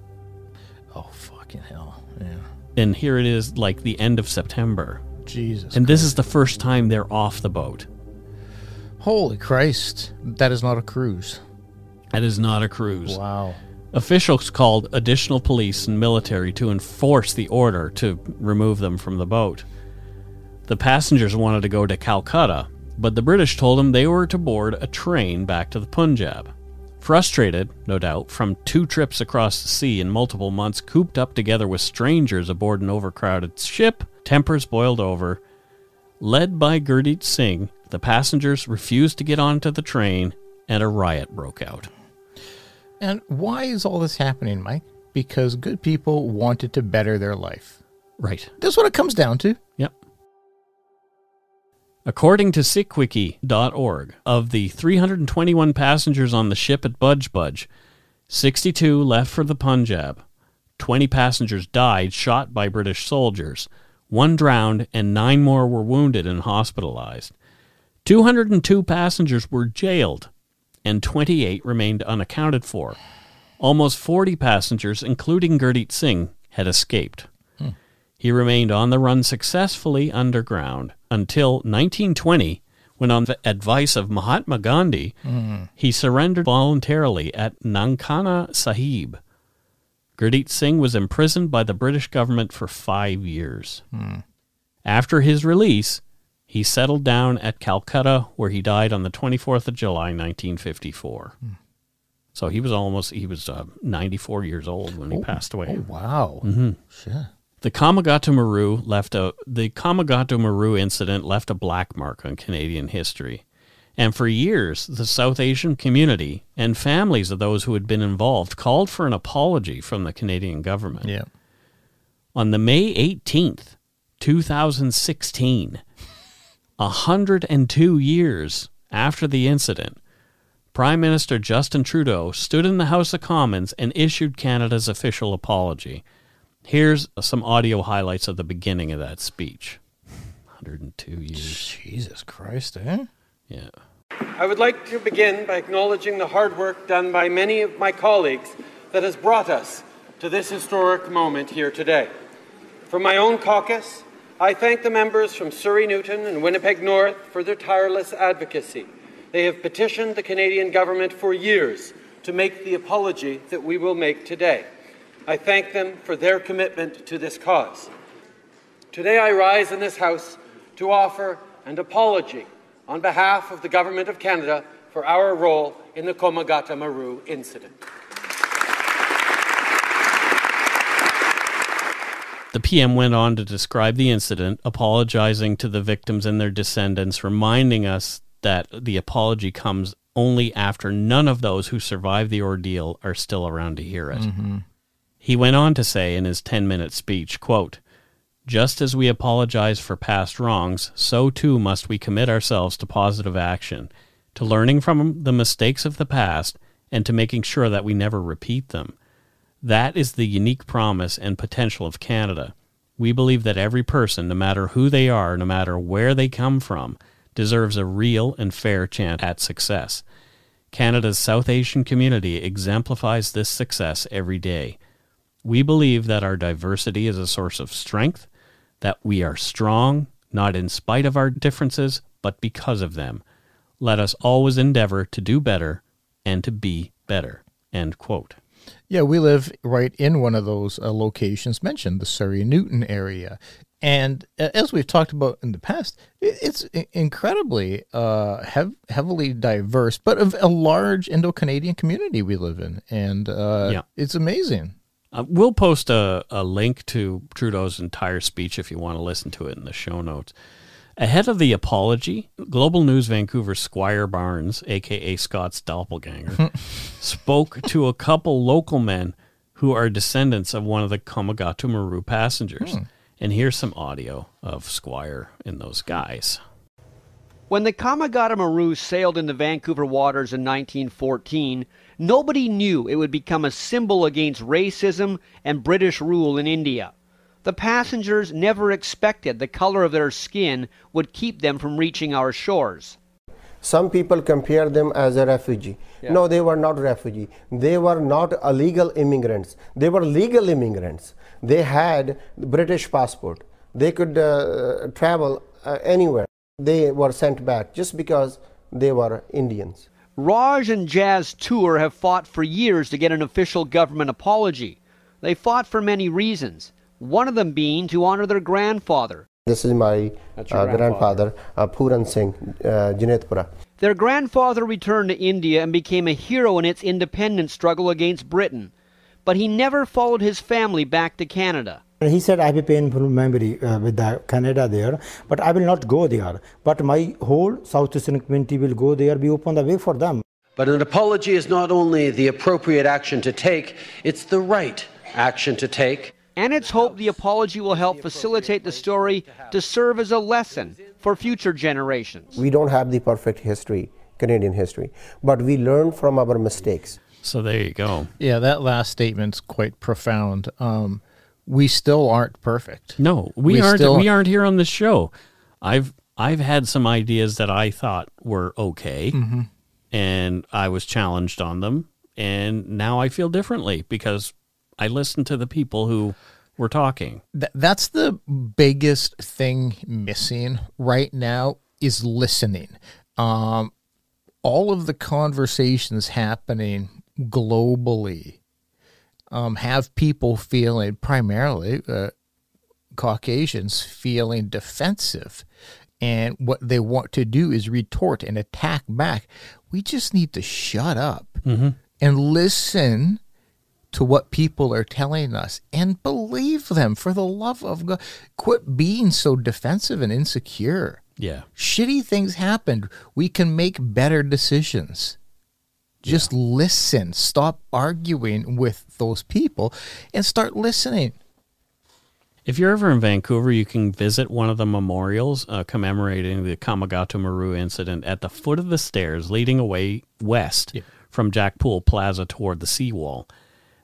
Oh, fucking hell. Yeah. And here it is, like the end of September. Jesus And Christ. this is the first time they're off the boat. Holy Christ. That is not a cruise. That is not a cruise. Wow. Officials called additional police and military to enforce the order to remove them from the boat. The passengers wanted to go to Calcutta, but the British told them they were to board a train back to the Punjab. Frustrated, no doubt, from 2 trips across the sea in multiple months, cooped up together with strangers aboard an overcrowded ship, tempers boiled over. Led by Gurdit Singh, the passengers refused to get onto the train, and a riot broke out. And why is all this happening, Mike? Because good people wanted to better their life. Right. That's what it comes down to. Yep. According to SikhWiki.org, of the 321 passengers on the ship at Budge, 62 left for the Punjab. 20 passengers died shot by British soldiers. 1 drowned, and 9 more were wounded and hospitalized. 202 passengers were jailed, and 28 remained unaccounted for. Almost 40 passengers, including Gurdit Singh, had escaped. He remained on the run successfully underground until 1920, when on the advice of Mahatma Gandhi, he surrendered voluntarily at Nankana Sahib. Gurdit Singh was imprisoned by the British government for 5 years. After his release, he settled down at Calcutta, where he died on the 24th of July, 1954. So he was 94 years old when he passed away. Oh, wow. Shit. The Komagatu Maru incident left a black mark on Canadian history. And for years, the South Asian community and families of those who had been involved called for an apology from the Canadian government. Yeah. On the May 18th, 2016, 102 years after the incident, Prime Minister Justin Trudeau stood in the House of Commons and issued Canada's official apology. Here's some audio highlights of the beginning of that speech. 102 years. Jesus Christ, eh? Yeah. I would like to begin by acknowledging the hard work done by many of my colleagues that has brought us to this historic moment here today. From my own caucus, I thank the members from Surrey Newton and Winnipeg North for their tireless advocacy. They have petitioned the Canadian government for years to make the apology that we will make today. I thank them for their commitment to this cause. Today I rise in this House to offer an apology on behalf of the Government of Canada for our role in the Komagatu Maru incident. The PM went on to describe the incident, apologizing to the victims and their descendants, reminding us that the apology comes only after none of those who survived the ordeal are still around to hear it. He went on to say in his 10-minute speech, quote, Just as we apologize for past wrongs, so too must we commit ourselves to positive action, to learning from the mistakes of the past, and to making sure that we never repeat them. That is the unique promise and potential of Canada. We believe that every person, no matter who they are, no matter where they come from, deserves a real and fair chance at success. Canada's South Asian community exemplifies this success every day. We believe that our diversity is a source of strength, that we are strong, not in spite of our differences, but because of them. Let us always endeavor to do better and to be better." End quote. Yeah, we live right in one of those locations mentioned, the Surrey-Newton area. And as we've talked about in the past, it's incredibly heavily diverse, but of a large Indo-Canadian community we live in. And it's amazing. We'll post a link to Trudeau's entire speech if you want to listen to it in the show notes. Ahead of the apology, Global News Vancouver's Squire Barnes, a.k.a. Scott's doppelganger, spoke to a couple local men who are descendants of one of the Komagatu Maru passengers. And here's some audio of Squire and those guys. When the Komagatu Maru sailed into Vancouver waters in 1914, nobody knew it would become a symbol against racism and British rule in India. The passengers never expected the color of their skin would keep them from reaching our shores. Some people compare them as a refugee. Yeah. No, they were not refugee. They were not illegal immigrants. They were legal immigrants. They had the British passport. They could travel anywhere. They were sent back just because they were Indians. Raj and Jazz Tour have fought for years to get an official government apology. They fought for many reasons. One of them being to honor their grandfather. This is my grandfather, Puran Singh, Janetpura. Their grandfather returned to India and became a hero in its independence struggle against Britain. But he never followed his family back to Canada. He said, I have a painful memory with Canada there, but I will not go there. But my whole South Asian community will go there, we open the way for them. But an apology is not only the appropriate action to take, it's the right action to take. And it's hoped the apology will help facilitate the story to serve as a lesson for future generations. We don't have the perfect history, Canadian history, but we learn from our mistakes. So there you go. Yeah, that last statement's quite profound. We still aren't perfect. No, we aren't here on this show. I've had some ideas that I thought were okay, and I was challenged on them, and now I feel differently because I listened to the people who were talking. That's the biggest thing missing right now is listening. All of the conversations happening globally have people feeling, primarily Caucasians, feeling defensive. And what they want to do is retort and attack back. We just need to shut up and listen to what people are telling us and believe them, for the love of God. Quit being so defensive and insecure. Yeah. Shitty things happened. We can make better decisions. Just listen. Stop arguing with those people and start listening. If you're ever in Vancouver, you can visit one of the memorials commemorating the Komagatu Maru incident at the foot of the stairs leading away west from Jack Pool Plaza toward the seawall.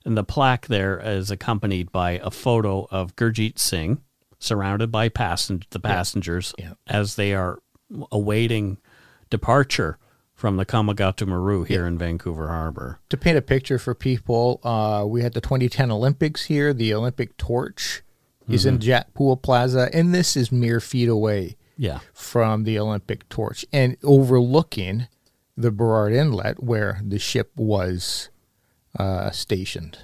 And the plaque there is accompanied by a photo of Gurdit Singh surrounded by the passengers as they are awaiting departure from the Komagatu Maru here in Vancouver Harbour. To paint a picture for people, we had the 2010 Olympics here. The Olympic torch is in Jack Pool Plaza, and this is mere feet away from the Olympic torch and overlooking the Burrard Inlet where the ship was stationed.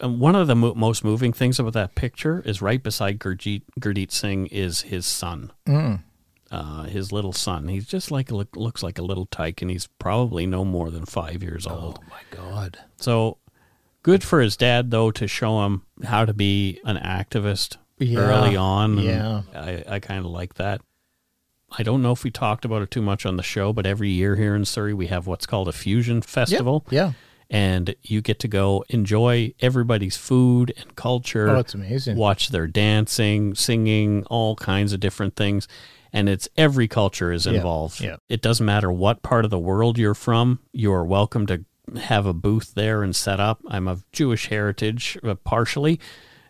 One of the most moving things about that picture is right beside Gurdit Singh is his son, his little son. He's just looks like a little tyke, and he's probably no more than 5 years old. Oh, my God. So good for his dad, though, to show him how to be an activist early on. Yeah. I kind of like that. I don't know if we talked about it too much on the show, but every year here in Surrey, we have what's called a Fusion Festival. Yeah. and you get to go enjoy everybody's food and culture. Oh, it's amazing. Watch their dancing, singing, all kinds of different things. And it's every culture is involved. Yeah. It doesn't matter what part of the world you're from. You're welcome to have a booth there and set up. I'm of Jewish heritage, partially,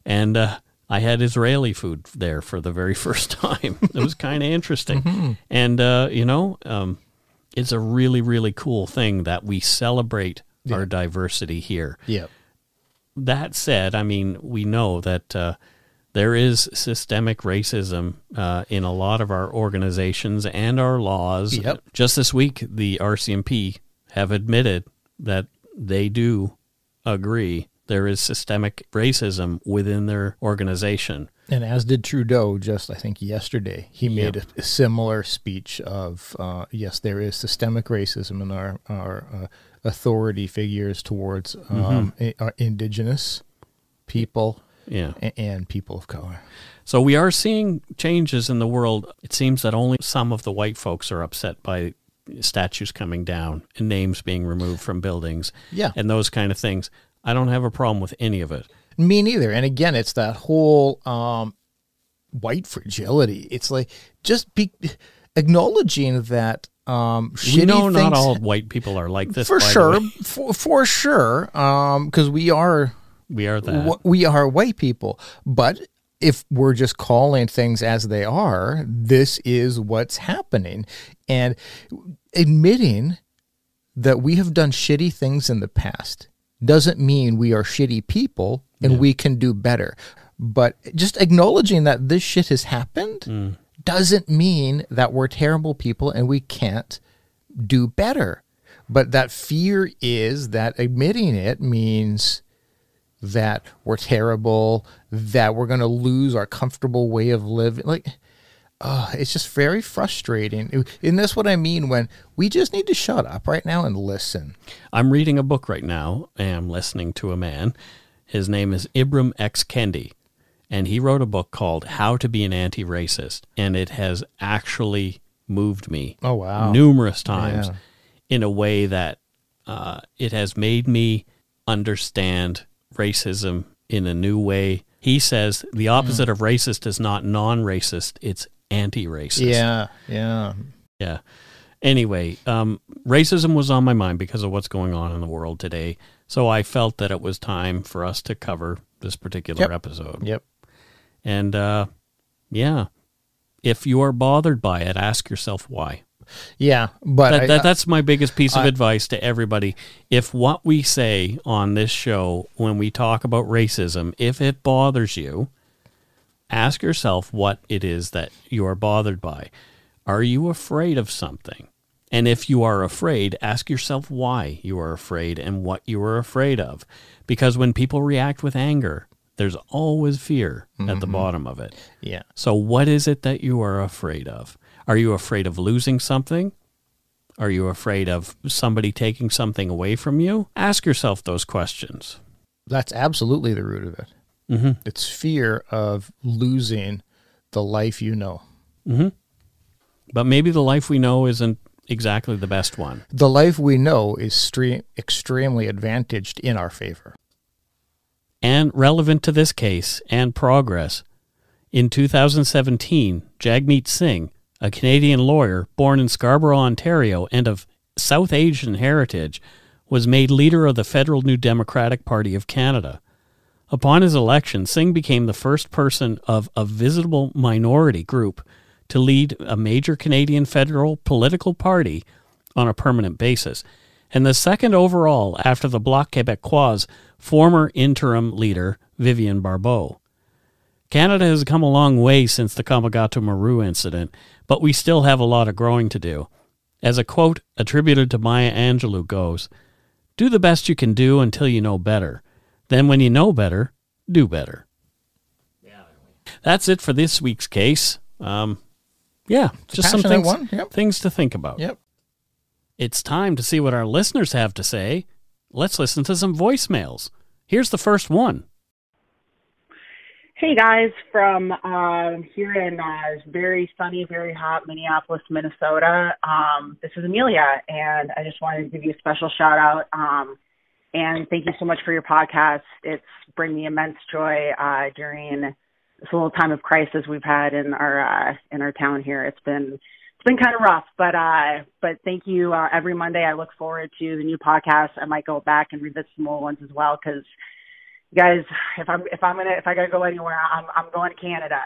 and I had Israeli food there for the very first time. It was kind of interesting. And, it's a really, really cool thing that we celebrate our diversity here. Yeah. That said, I mean, we know that there is systemic racism in a lot of our organizations and our laws. Yep. Just this week, the RCMP have admitted that they do agree there is systemic racism within their organization. And as did Trudeau just, I think, yesterday. He made a similar speech of, yes, there is systemic racism in our authority figures towards our Indigenous people and people of color. So we are seeing changes in the world. It seems that only some of the white folks are upset by statues coming down and names being removed from buildings and those kind of things. I don't have a problem with any of it. Me neither. And again, it's that whole white fragility. It's like just acknowledging that we know not all white people are like this. For sure, for sure, because we are that. We are white people. But if we're just calling things as they are, this is what's happening. And admitting that we have done shitty things in the past doesn't mean we are shitty people and we can do better. But just acknowledging that this shit has happened doesn't mean that we're terrible people and we can't do better. But that fear is that admitting it means that we're terrible, that we're going to lose our comfortable way of living. Like, it's just very frustrating. And that's what I mean when we just need to shut up right now and listen. I'm reading a book right now, and I'm listening to a man. His name is Ibram X. Kendi, and he wrote a book called How to Be an Anti-Racist, and it has actually moved me numerous times in a way that it has made me understand racism in a new way. He says the opposite of racist is not non-racist, it's anti-racist. Yeah. Anyway, racism was on my mind because of what's going on in the world today. So I felt that it was time for us to cover this particular episode. Yep. And, if you are bothered by it, ask yourself why. Yeah, but that's my biggest piece of advice to everybody. If what we say on this show, when we talk about racism, if it bothers you, ask yourself what it is that you are bothered by. Are you afraid of something? And if you are afraid, ask yourself why you are afraid and what you are afraid of. Because when people react with anger, there's always fear at the bottom of it. Yeah. So what is it that you are afraid of? Are you afraid of losing something? Are you afraid of somebody taking something away from you? Ask yourself those questions. That's absolutely the root of it. It's fear of losing the life you know. But maybe the life we know isn't exactly the best one. The life we know is extremely advantaged in our favor. And relevant to this case and progress, in 2017, Jagmeet Singh, a Canadian lawyer born in Scarborough, Ontario, and of South Asian heritage, was made leader of the Federal New Democratic Party of Canada. Upon his election, Singh became the first person of a visible minority group to lead a major Canadian federal political party on a permanent basis, and the second overall after the Bloc Québécois' former interim leader, Vivian Barbot. Canada has come a long way since the Komagatu Maru incident, but we still have a lot of growing to do. As a quote attributed to Maya Angelou goes, "Do the best you can do until you know better. Then when you know better, do better." That's it for this week's case. Just some things, things to think about. Yep. It's time to see what our listeners have to say. Let's listen to some voicemails. Here's the first one. Hey guys, from here in very sunny, very hot Minneapolis, Minnesota. This is Amelia, and I just wanted to give you a special shout out. And thank you so much for your podcast. It's bring me immense joy during this little time of crisis we've had in our town here. It's been kind of rough, but thank you. Every Monday, I look forward to the new podcast. I might go back and revisit some old ones as well, because you guys, if I gotta go anywhere, I'm going to Canada,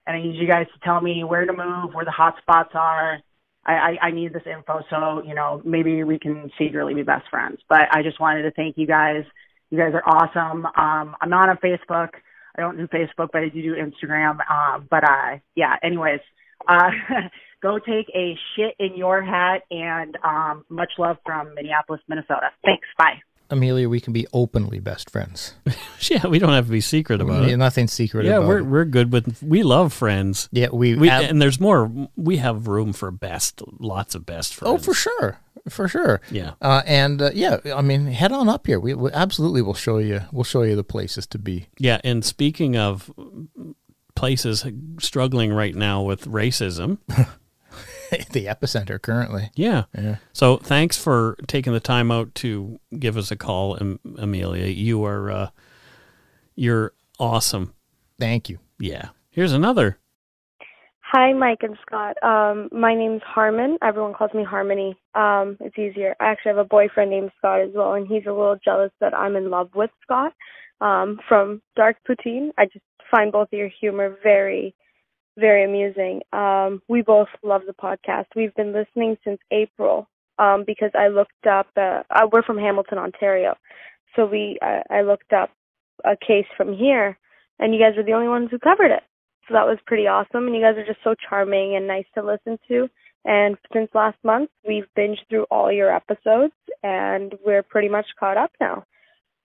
and I need you guys to tell me where to move, where the hot spots are. I need this info, so maybe we can secretly be best friends. But I just wanted to thank you guys. You guys are awesome. I'm not on Facebook. I don't do Facebook, but I do Instagram. Anyways. Go take a shit in your hat, and much love from Minneapolis, Minnesota. Thanks. Bye. Amelia, we can be openly best friends. Yeah, we don't have to be secret about it. Nothing secret about it. Yeah, we're good with, we love friends. Yeah, and there's more, we have room for lots of best friends. Oh, for sure. For sure. Yeah. I mean, head on up here. We absolutely will show you the places to be. Yeah, and speaking of places struggling right now with racism, the epicenter currently. Yeah. So thanks for taking the time out to give us a call, Amelia. You're awesome. Thank you. Yeah. Here's another. Hi, Mike and Scott. My name's Harmon. Everyone calls me Harmony. It's easier. I actually have a boyfriend named Scott as well, and he's a little jealous that I'm in love with Scott from Dark Poutine. I just find both of your humor very, very amusing. We both love the podcast. We've been listening since April because I looked up, we're from Hamilton, Ontario. So I looked up a case from here, and you guys are the only ones who covered it. So that was pretty awesome. And you guys are just so charming and nice to listen to. And since last month, we've binged through all your episodes, and we're pretty much caught up now.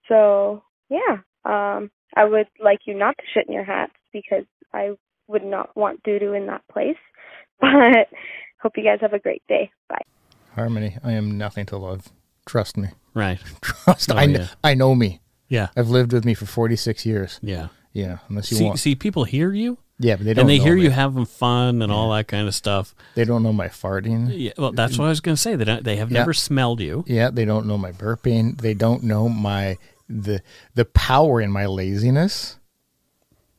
So, yeah, I would like you not to shit in your hats, because I would not want doo-doo in that place. But hope you guys have a great day. Bye. Harmony, I am nothing to love. Trust me. Right. Trust. I know me. Yeah. I've lived with me for 46 years. Yeah. Yeah. Unless you want. See, people hear you. Yeah, but they don't. And they know hear me. you having fun and all that kind of stuff. They don't know my farting. Yeah. Well, that's what I was going to say. They have never smelled you. Yeah. They don't know my burping. They don't know the power in my laziness.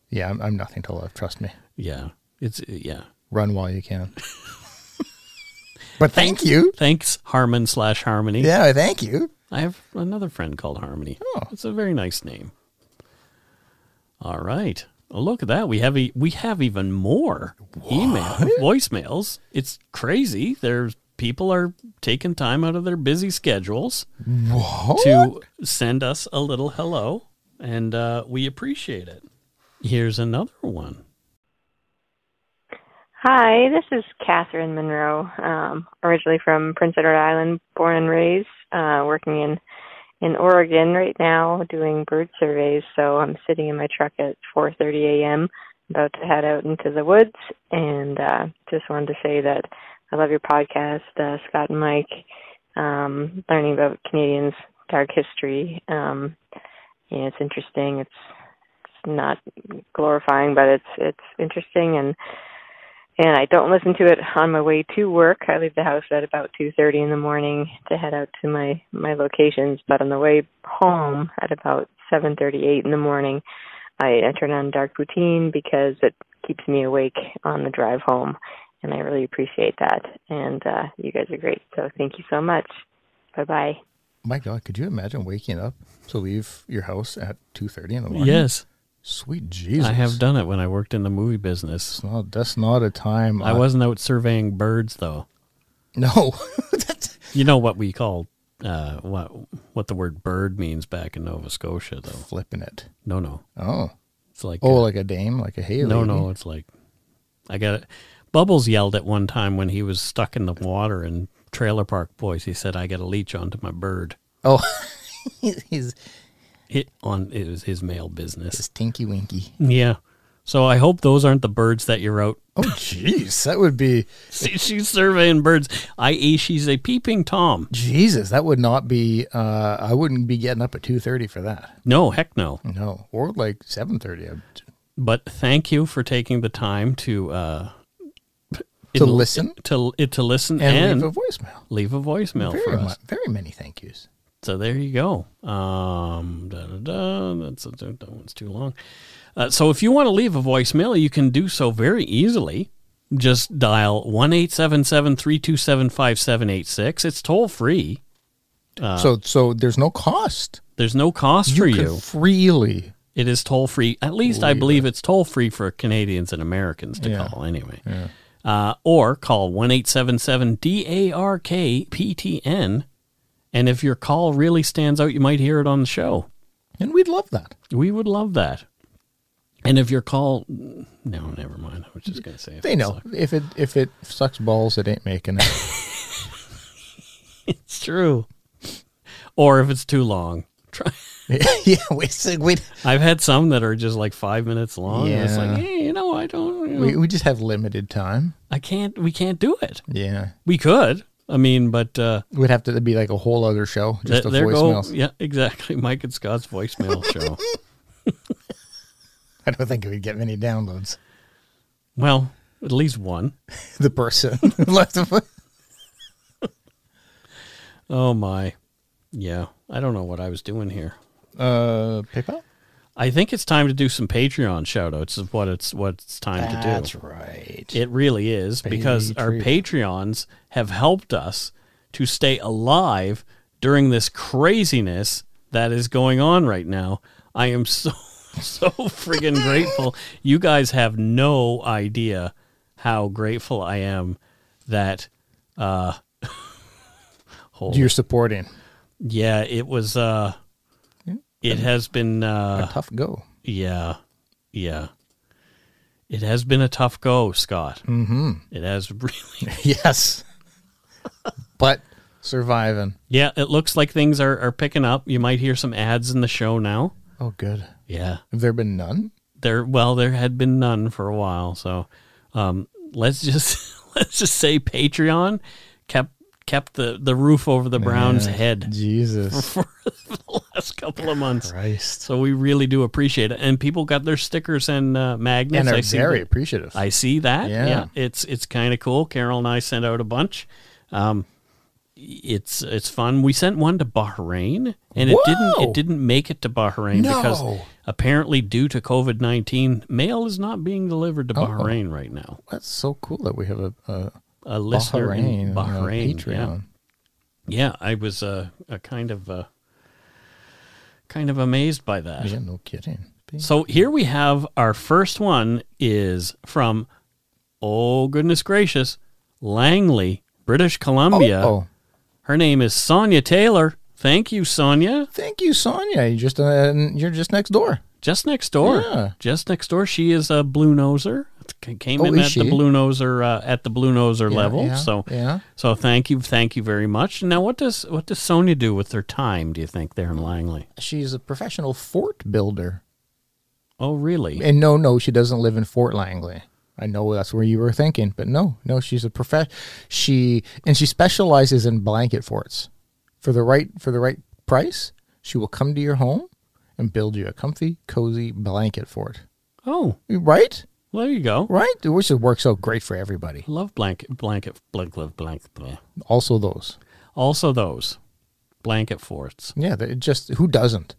Yeah, I'm nothing to love. Trust me. Yeah. Run while you can. But thank you. Thanks, Harmon/Harmony. Yeah, thank you. I have another friend called Harmony. Oh. It's a very nice name. All right. Well, look at that. We have even more voicemails. It's crazy. People are taking time out of their busy schedules to send us a little hello, and we appreciate it. Here's another one. Hi, this is Catherine Monroe, originally from Prince Edward Island, born and raised, working in Oregon right now doing bird surveys. So I'm sitting in my truck at 4:30 a.m. about to head out into the woods, and just wanted to say that I love your podcast, Scott and Mike, learning about Canadians' dark history. It's interesting. It's not glorifying, but it's interesting, and I don't listen to it on my way to work. I leave the house at about 2:30 in the morning to head out to my locations. But on the way home at about 7:38 in the morning, I turn on Dark Poutine because it keeps me awake on the drive home, and I really appreciate that. And you guys are great, so thank you so much. Bye-bye. My God, could you imagine waking up to leave your house at 2:30 in the morning? Yes. Sweet Jesus. I have done it when I worked in the movie business. That's not a time. I wasn't out surveying birds, though. No. You know what we call, what the word bird means back in Nova Scotia, though. Flipping it. No. Oh. It's like... like a dame, like a hay lady? No, it's like... I got it. Bubbles yelled at one time when he was stuck in the water in Trailer Park Boys. He said, I got a leech onto my bird. Oh. It was his mail business. His tinky winky. Yeah. So I hope those aren't the birds that you're out. Oh, jeez. That would be... See, she's surveying birds, i.e. she's a peeping Tom. Jesus, that would not be... I wouldn't be getting up at 2:30 for that. No, heck no. No, or like 7:30. But thank you for taking the time to listen. To listen and leave a voicemail. Leave a voicemail for us. Very many thank yous. So there you go. That one's too long. So if you want to leave a voicemail, you can do so very easily. Just dial 1-877-327-5786. It's toll free. So there's no cost. There's no cost for you. Freely. It is toll free. At least I believe it's toll free for Canadians and Americans to call anyway. Yeah. Or call 1-877-DARK-PTN. And if your call really stands out, you might hear it on the show. And we'd love that. We would love that. And if your call, no, never mind. I was just going to say. They know. If it sucks balls, it ain't making it. It's true. Or if it's too long. Try. Yeah, I've had some that are just like 5 minutes long. Yeah. And it's like, hey, I don't. We just have limited time. We can't do it. Yeah. We could. I mean, but we'd have to be like a whole other show, just the voicemails. Yeah, exactly. Mike and Scott's voicemail show. I don't think we'd get many downloads. Well, at least one. The person left the. Oh my, yeah. I don't know what I was doing here. PayPal. I think it's time to do some Patreon shout-outs of what it's time to do. That's right. It really is, because our Patreons have helped us to stay alive during this craziness that is going on right now. I am so friggin' grateful. You guys have no idea how grateful I am that you're supporting. Yeah, it was it has been a tough go. Yeah. It has been a tough go, Scott. Mm-hmm. It has really. Yes. But surviving. Yeah, it looks like things are picking up. You might hear some ads in the show now. Oh, good. Yeah. Have there been none? There had been none for a while. So let's just say Patreon kept the roof over the Browns' head. Jesus. For the last couple of months. Christ. So we really do appreciate it. And people got their stickers and magnets. And are very appreciative. I see that. Yeah. It's kind of cool. Carol and I sent out a bunch. It's fun. We sent one to Bahrain, and it didn't make it to Bahrain because apparently due to COVID-19, mail is not being delivered to Bahrain right now. That's so cool that we have a listener in Bahrain. Patreon. Yeah, I was kind of amazed by that. Yeah, no kidding. So here we have our first one is from, oh goodness gracious, Langley, British Columbia. Oh. Her name is Sonia Taylor. Thank you, Sonia. Thank you, Sonia. You're just next door. Just next door. Yeah. Just next door. She is a Blue Noser. Came in at the Blue Noser level. Yeah. So thank you very much. Now, what does Sonia do with her time? Do you think there in Langley? She's a professional fort builder. Oh, really? And no, she doesn't live in Fort Langley. I know that's where you were thinking, but no, she's a she specializes in blanket forts. For the right price, she will come to your home and build you a comfy, cozy blanket fort. Oh, right. Well, there you go. Right, which works out great for everybody. I love blanket. Also those blanket forts. Yeah, who doesn't?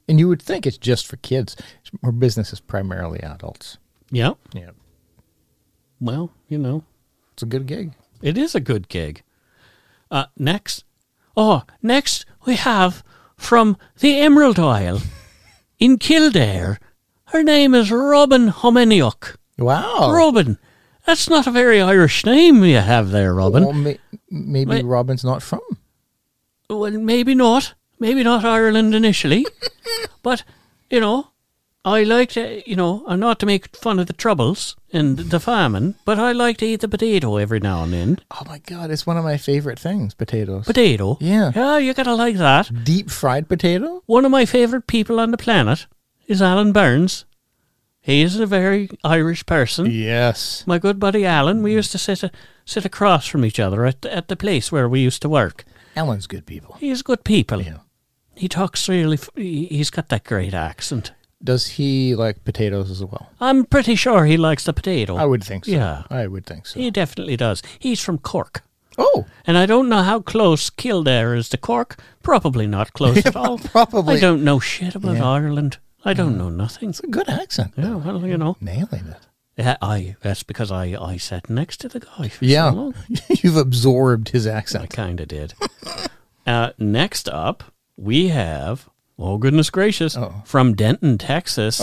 And you would think it's just for kids. Her business is primarily adults. Yep. Yeah. Well, it's a good gig. It is a good gig. Next we have from the Emerald Isle in Kildare. Her name is Robin Homeniuk. Wow. Robin. That's not a very Irish name you have there, Robin. Well, maybe Robin's not from. Well, maybe not. Maybe not Ireland initially. But, I like to, not to make fun of the troubles and the famine, but I like to eat the potato every now and then. Oh, my God. It's one of my favorite things, potatoes. Potato? Yeah. Yeah, you gotta like that. Deep fried potato? One of my favorite people on the planet is Alan Burns. He is a very Irish person. Yes. My good buddy Alan, we used to sit across from each other at the place where we used to work. Alan's good people. He's good people. Yeah. He talks he's got that great accent. Does he like potatoes as well? I'm pretty sure he likes the potato. I would think so. Yeah. I would think so. He definitely does. He's from Cork. Oh. And I don't know how close Kildare is to Cork. Probably not close at all. Probably. I don't know shit about Ireland. I don't know nothing. It's a good accent. Yeah, well, you know. Nailing it. Yeah, that's because I sat next to the guy for so long. You've absorbed his accent. I kind of did. Next up, we have, oh goodness gracious, from Denton, Texas,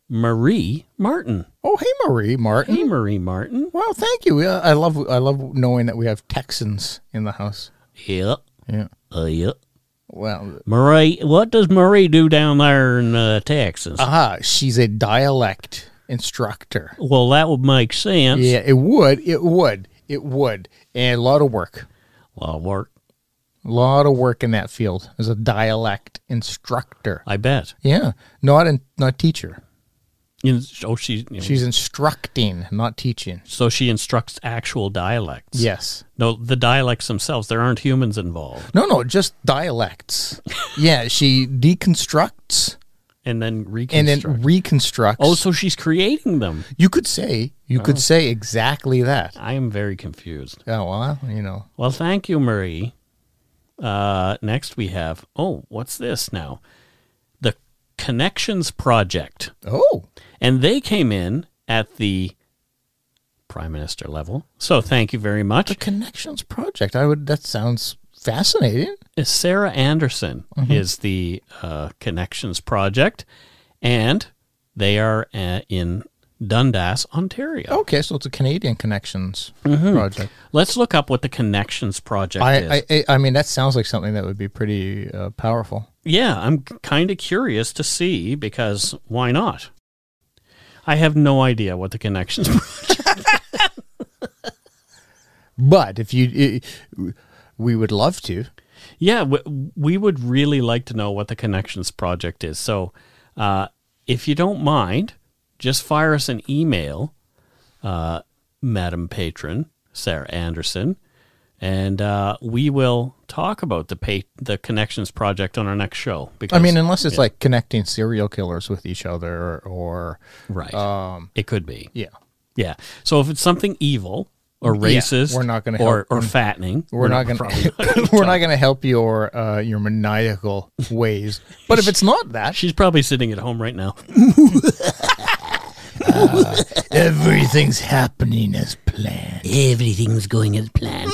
Marie Martin. Oh, hey, Marie Martin. Hey, Marie Martin. Well, thank you. I love knowing that we have Texans in the house. Yeah. Yeah. Yeah. Well, Marie, what does Marie do down there in Texas? She's a dialect instructor. Well, that would make sense. Yeah, it would. And a lot of work. A lot of work. A lot of work in that field as a dialect instructor. I bet. Yeah. Not teacher. She's instructing, not teaching. So she instructs actual dialects. Yes. No, the dialects themselves. There aren't humans involved. No, just dialects. Yeah, she deconstructs and then reconstructs. Oh, so she's creating them. You could say exactly that. I am very confused. Oh, well, you know. Well, thank you, Marie. Next we have, what's this now? The Connections Project. Oh. And they came in at the Prime Minister level. So thank you very much. The Connections Project. That sounds fascinating. Sarah Anderson is the Connections Project, and they are in Dundas, Ontario. Okay, so it's a Canadian Connections Project. Let's look up what the Connections Project is. I mean, that sounds like something that would be pretty powerful. Yeah, I'm kind of curious to see, because why not? I have no idea what the Connections Project is. But we would love to. Yeah, we would really like to know what the Connections Project is. So if you don't mind, just fire us an email, Madam Patron, Sarah Anderson, and we will talk about the Connections Project on our next show. Because, I mean, unless it's like connecting serial killers with each other or right. It could be. Yeah. Yeah. So if it's something evil or racist, we're not going to help, or fattening, we're not going to help your maniacal ways. But if it's not that, she's probably sitting at home right now. Everything's happening as planned. Everything's going as planned.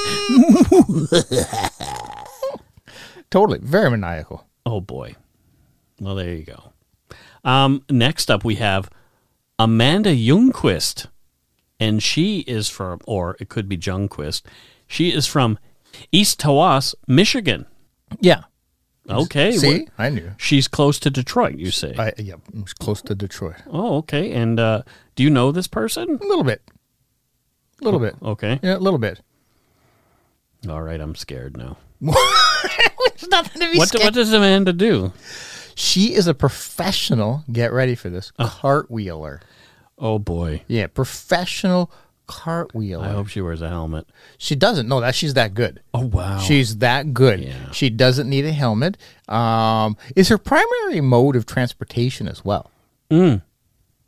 Totally. Very maniacal. Oh, boy. Well, there you go. Next up, we have Amanda Ljungqvist. And she is from, or it could be Ljungqvist. She is from East Tawas, Michigan. Yeah. Okay. See, I knew. She's close to Detroit, you say? Yeah, close to Detroit. Oh, okay. And do you know this person? A little bit. A little bit. Okay. Yeah, a little bit. All right, I'm scared now. There's nothing to be scared. What does Amanda do? She is a professional, get ready for this, cartwheeler. Oh, boy. Yeah, professional cartwheeler. I hope she wears a helmet. She doesn't. No, she's that good. Oh, wow. She's that good. Yeah. She doesn't need a helmet. It's her primary mode of transportation as well. You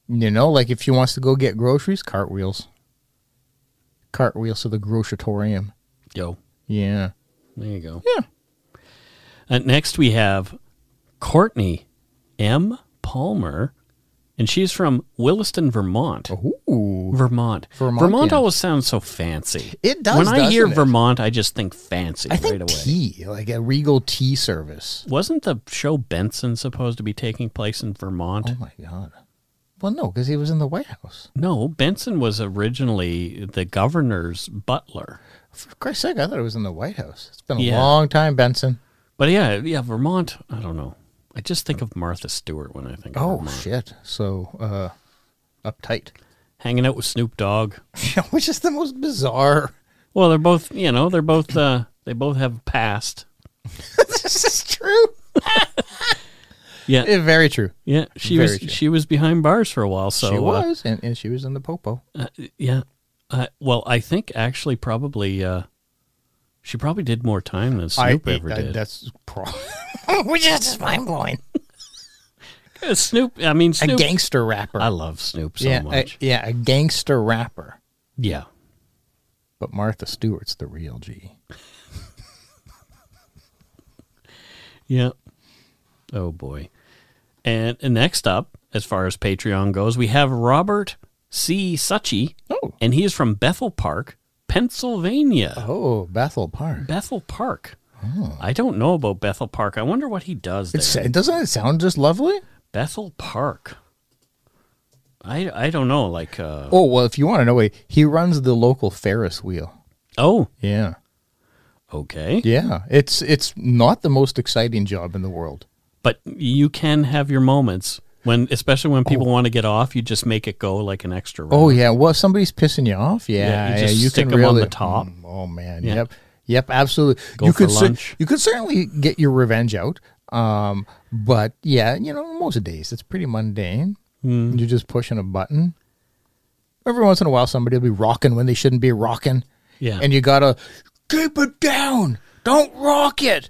know, like if she wants to go get groceries, cartwheels. Cartwheels to the groceatorium. Yo. Yeah. There you go. Yeah. Next we have Courtney M. Palmer. And she's from Williston, Vermont. Ooh. Vermont. Vermont always sounds so fancy. It does, When I hear doesn't it? Vermont, I just think fancy I think right away. tea, like a Regal tea service. Wasn't the show Benson supposed to be taking place in Vermont? Oh, my God. Well, no, because he was in the White House. No, Benson was originally the governor's butler. For Christ's sake, I thought it was in the White House. It's been a long time, Benson. But yeah, Vermont, I don't know. I just think of Martha Stewart when I think of Vermont. Shit. So, uptight. Hanging out with Snoop Dogg. Which is the most bizarre. Well, they're both, they both have a past. This is true. Yeah. Very true. Yeah, she was behind bars for a while. So she was, and she was in the Popo. Yeah. Well, I think actually probably she probably did more time than Snoop ever did. That's which is just mind blowing. Snoop, a gangster rapper. I love Snoop so much. A gangster rapper. Yeah. But Martha Stewart's the real G. Yeah. Oh, boy. And next up, as far as Patreon goes, we have Robert C. Suchy. Oh. And he is from Bethel Park, Pennsylvania. Oh, Bethel Park. Bethel Park. Oh. I don't know about Bethel Park. I wonder what he does there. Doesn't it sound just lovely? Bethel Park. I don't know. Like. Oh, well, if you want to know, he runs the local Ferris wheel. Oh. Yeah. Okay. Yeah. It's not the most exciting job in the world. But you can have your moments. Especially when people want to get off, you just make it go like an extra round. Oh, yeah. Well, if somebody's pissing you off, you stick can them really, on the top. Oh, man. Yeah. Yep, absolutely. Go for lunch. You could certainly get your revenge out. But, yeah, most days it's pretty mundane. You're just pushing a button. Every once in a while, somebody will be rocking when they shouldn't be rocking. Yeah. And you got to keep it down. Don't rock it.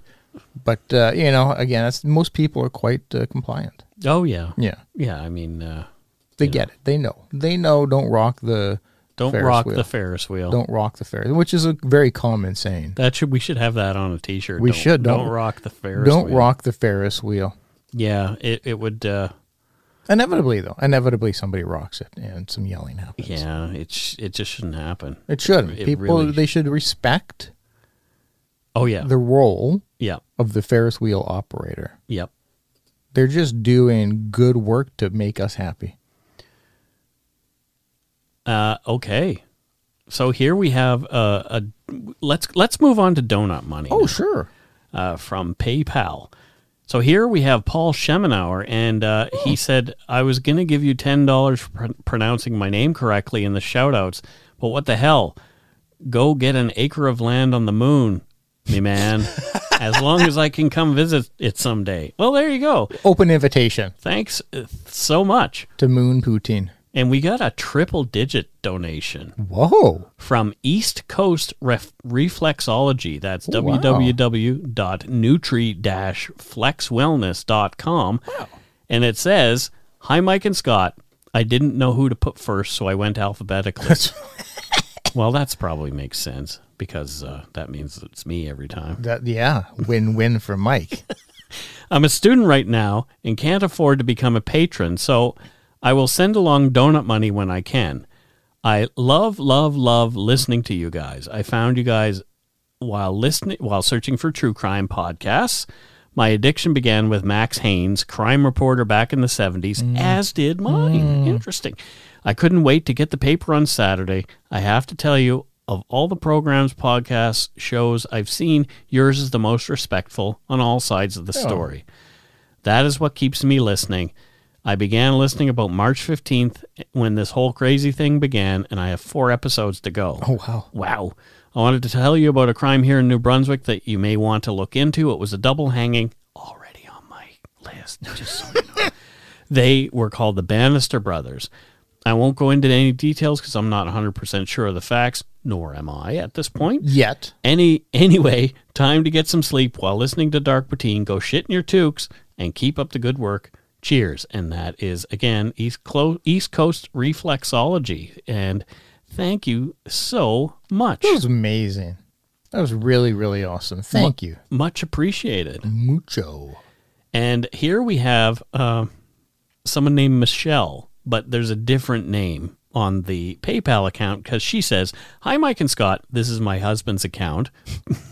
But, again, most people are quite compliant. Oh, yeah. Yeah. Yeah, I mean... they get it. They know. Don't rock the Ferris wheel. The Ferris wheel. Don't rock the Ferris, which is a very common saying. We should have that on a T-shirt. Don't rock the Ferris wheel. Don't rock the Ferris wheel. Yeah, it would... Inevitably somebody rocks it and some yelling happens. Yeah, it just shouldn't happen. It shouldn't. They should respect the role of the Ferris wheel operator. Yep. They're just doing good work to make us happy. Okay. So here we have let's move on to donut money. Oh, sure. From PayPal. So here we have Paul Schemenauer, and he said, I was going to give you $10 for pronouncing my name correctly in the shout-outs, but what the hell? Go get an acre of land on the moon, me man, as long as I can come visit it someday. Well, there you go. Open invitation. Thanks so much. To Moon Poutine. And we got a triple-digit donation. Whoa. From East Coast Reflexology. That's www.nutri-flexwellness.com. Wow. And it says, hi, Mike and Scott. I didn't know who to put first, so I went alphabetically. Well, that's probably makes sense, because that means it's me every time. Win-win for Mike. I'm a student right now and can't afford to become a patron, so... I will send along donut money when I can. I love listening to you guys. I found you guys while searching for true crime podcasts. My addiction began with Max Haynes, crime reporter back in the 70s, as did mine. Interesting. I couldn't wait to get the paper on Saturday. I have to tell you, of all the programs, podcasts, shows I've seen, yours is the most respectful on all sides of the story. That is what keeps me listening. I began listening about March 15th when this whole crazy thing began, and I have 4 episodes to go. Oh, wow. Wow. I wanted to tell you about a crime here in New Brunswick that you may want to look into. It was a double hanging, already on my list, just so you know. They were called the Bannister Brothers. I won't go into any details because I'm not 100% sure of the facts, nor am I at this point. Yet. Anyway, time to get some sleep while listening to Dark Poutine. Go shit in your toques and keep up the good work. Cheers. And that is, again, East Coast Reflexology. And thank you so much. That was amazing. That was really, really awesome. Thank you. Much appreciated. Mucho. And here we have someone named Michelle, but there's a different name on the PayPal account because she says, hi, Mike and Scott. This is my husband's account,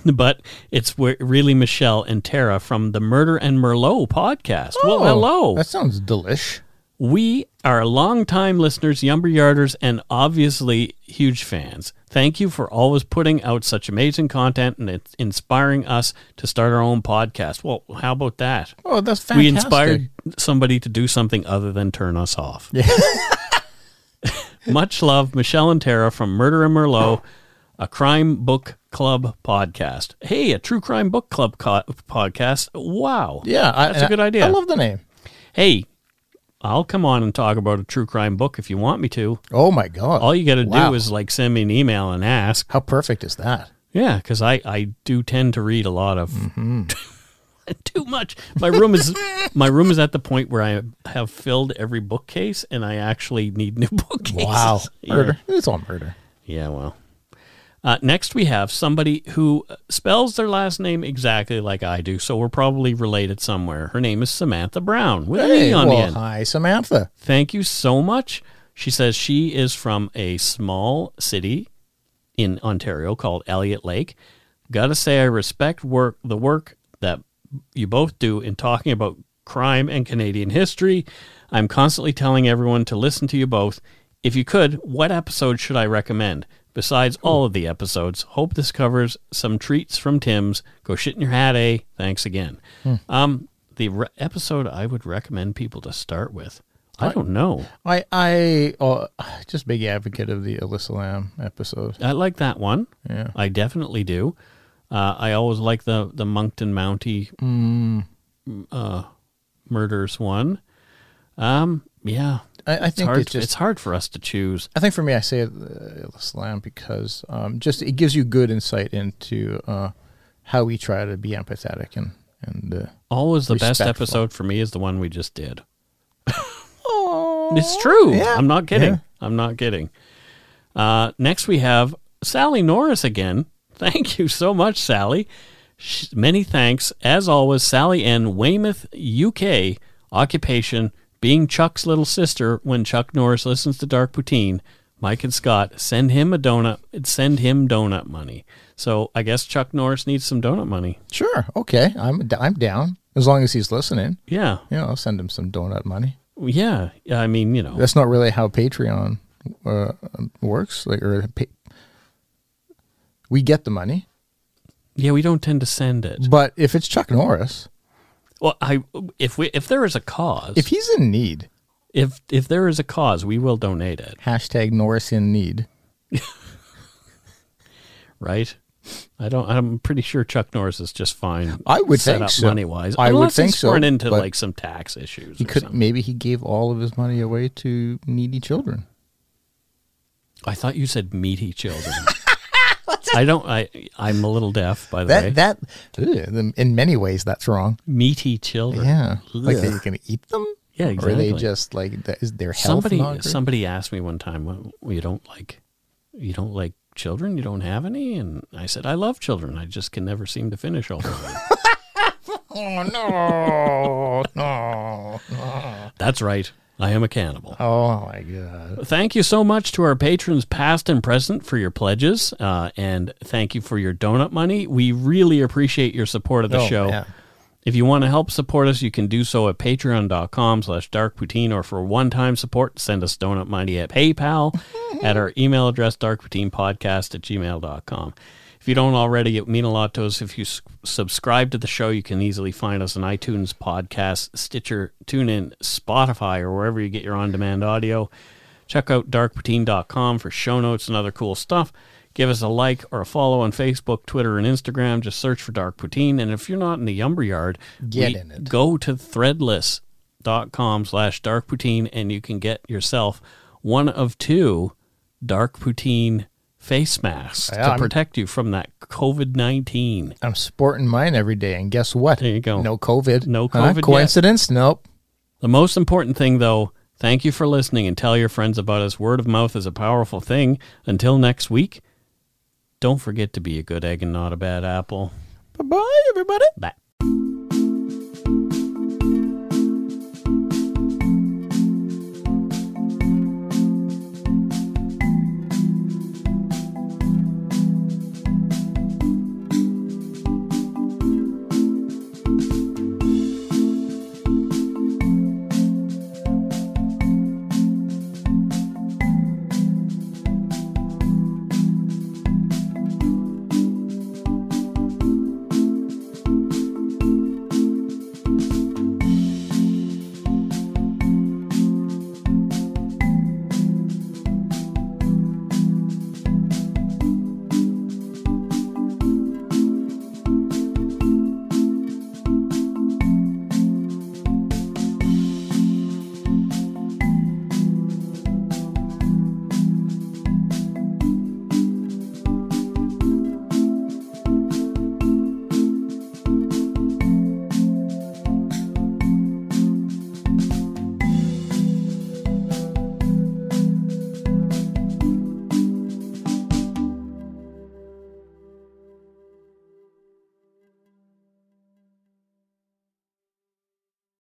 but it's really Michelle and Tara from the Murder and Merlot podcast. Oh, well, hello. That sounds delish. We are longtime listeners, Yumber Yarders, and obviously huge fans. Thank you for always putting out such amazing content and it's inspiring us to start our own podcast. Well, how about that? Oh, that's fantastic. We inspired somebody to do something other than turn us off. Yeah. Much love, Michelle and Tara from Murder and Merlot, a crime book club podcast. Hey, a true crime book club podcast. Wow. Yeah. That's a good idea. I love the name. Hey, I'll come on and talk about a true crime book if you want me to. Oh, my God. All you got to do is send me an email and ask. How perfect is that? Yeah, because I do tend to read a lot of... Too much. My room is at the point where I have filled every bookcase, and I actually need new bookcases. Wow, murder! It's all murder. Yeah, well, Next, we have somebody who spells their last name exactly like I do, so we're probably related somewhere. Her name is Samantha Brown, with an E on the end. Hi, Samantha. Thank you so much. She says she is from a small city in Ontario called Elliott Lake. Gotta say, I respect the work that you both do in talking about crime and Canadian history. I'm constantly telling everyone to listen to you both. If you could, what episode should I recommend? Besides all of the episodes, hope this covers some treats from Tim's. Go shit in your hat, eh? Thanks again. The episode I would recommend people to start with, I don't know. I just big advocate of the Alyssa Lamb episode. I like that one. Yeah, I definitely do. I always like the Moncton Mountie murders one. Yeah. I think it's hard for us to choose. I think for me, I say Alyssa Lamb because just it gives you good insight into how we try to be empathetic and always the best respectful. episode for me is the one we just did. It's true. Yeah. I'm not kidding. Yeah. I'm not kidding. Next we have Sally Norris again. Thank you so much, Sally. Many thanks. As always, Sally N. Weymouth, UK. Occupation, being Chuck's little sister when Chuck Norris listens to Dark Poutine. Mike and Scott, send him donut money. So I guess Chuck Norris needs some donut money. Sure. Okay. I'm down as long as he's listening. Yeah. I'll send him some donut money. Yeah. I mean, That's not really how Patreon works. We get the money. Yeah, we don't tend to send it. But if it's Chuck Norris, well, if there is a cause, if he's in need, if there is a cause, we will donate it. # Norris in need. Right? I'm pretty sure Chuck Norris is just fine. I would set think up so. money wise. I would think so. Run into but like some tax issues. Maybe he gave all of his money away to needy children. I thought you said meaty children. I'm a little deaf, by the way. That in many ways that's wrong. Meaty children. Yeah. Ugh. Like that you can eat them? Yeah, exactly. Or are they just like is their health not great? Somebody asked me one time, well, you don't like children? You don't have any? And I said, I love children. I just can never seem to finish all of them. Oh no. That's right. I am a cannibal. Oh, my God. Thank you so much to our patrons past and present for your pledges, and thank you for your donut money. We really appreciate your support of the show. Man. If you want to help support us, you can do so at patreon.com/darkpoutine, or for one-time support, send us donut money at PayPal at our email address, darkpoutine@gmail.com. If you don't already, it would mean a lot to us. If you subscribe to the show, you can easily find us on iTunes, Podcasts, Stitcher, TuneIn, Spotify, or wherever you get your on-demand audio. Check out darkpoutine.com for show notes and other cool stuff. Give us a like or a follow on Facebook, Twitter, and Instagram. Just search for Dark Poutine. And if you're not in the Umberyard, go to threadless.com/darkpoutine, and you can get yourself one of 2 Dark Poutine face masks to protect you from that COVID-19. I'm sporting mine every day, and guess what? There you go. No COVID. No COVID. Coincidence? Yet. Nope. The most important thing, though, thank you for listening, and tell your friends about us. Word of mouth is a powerful thing. Until next week, don't forget to be a good egg and not a bad apple. Bye-bye, everybody. Bye.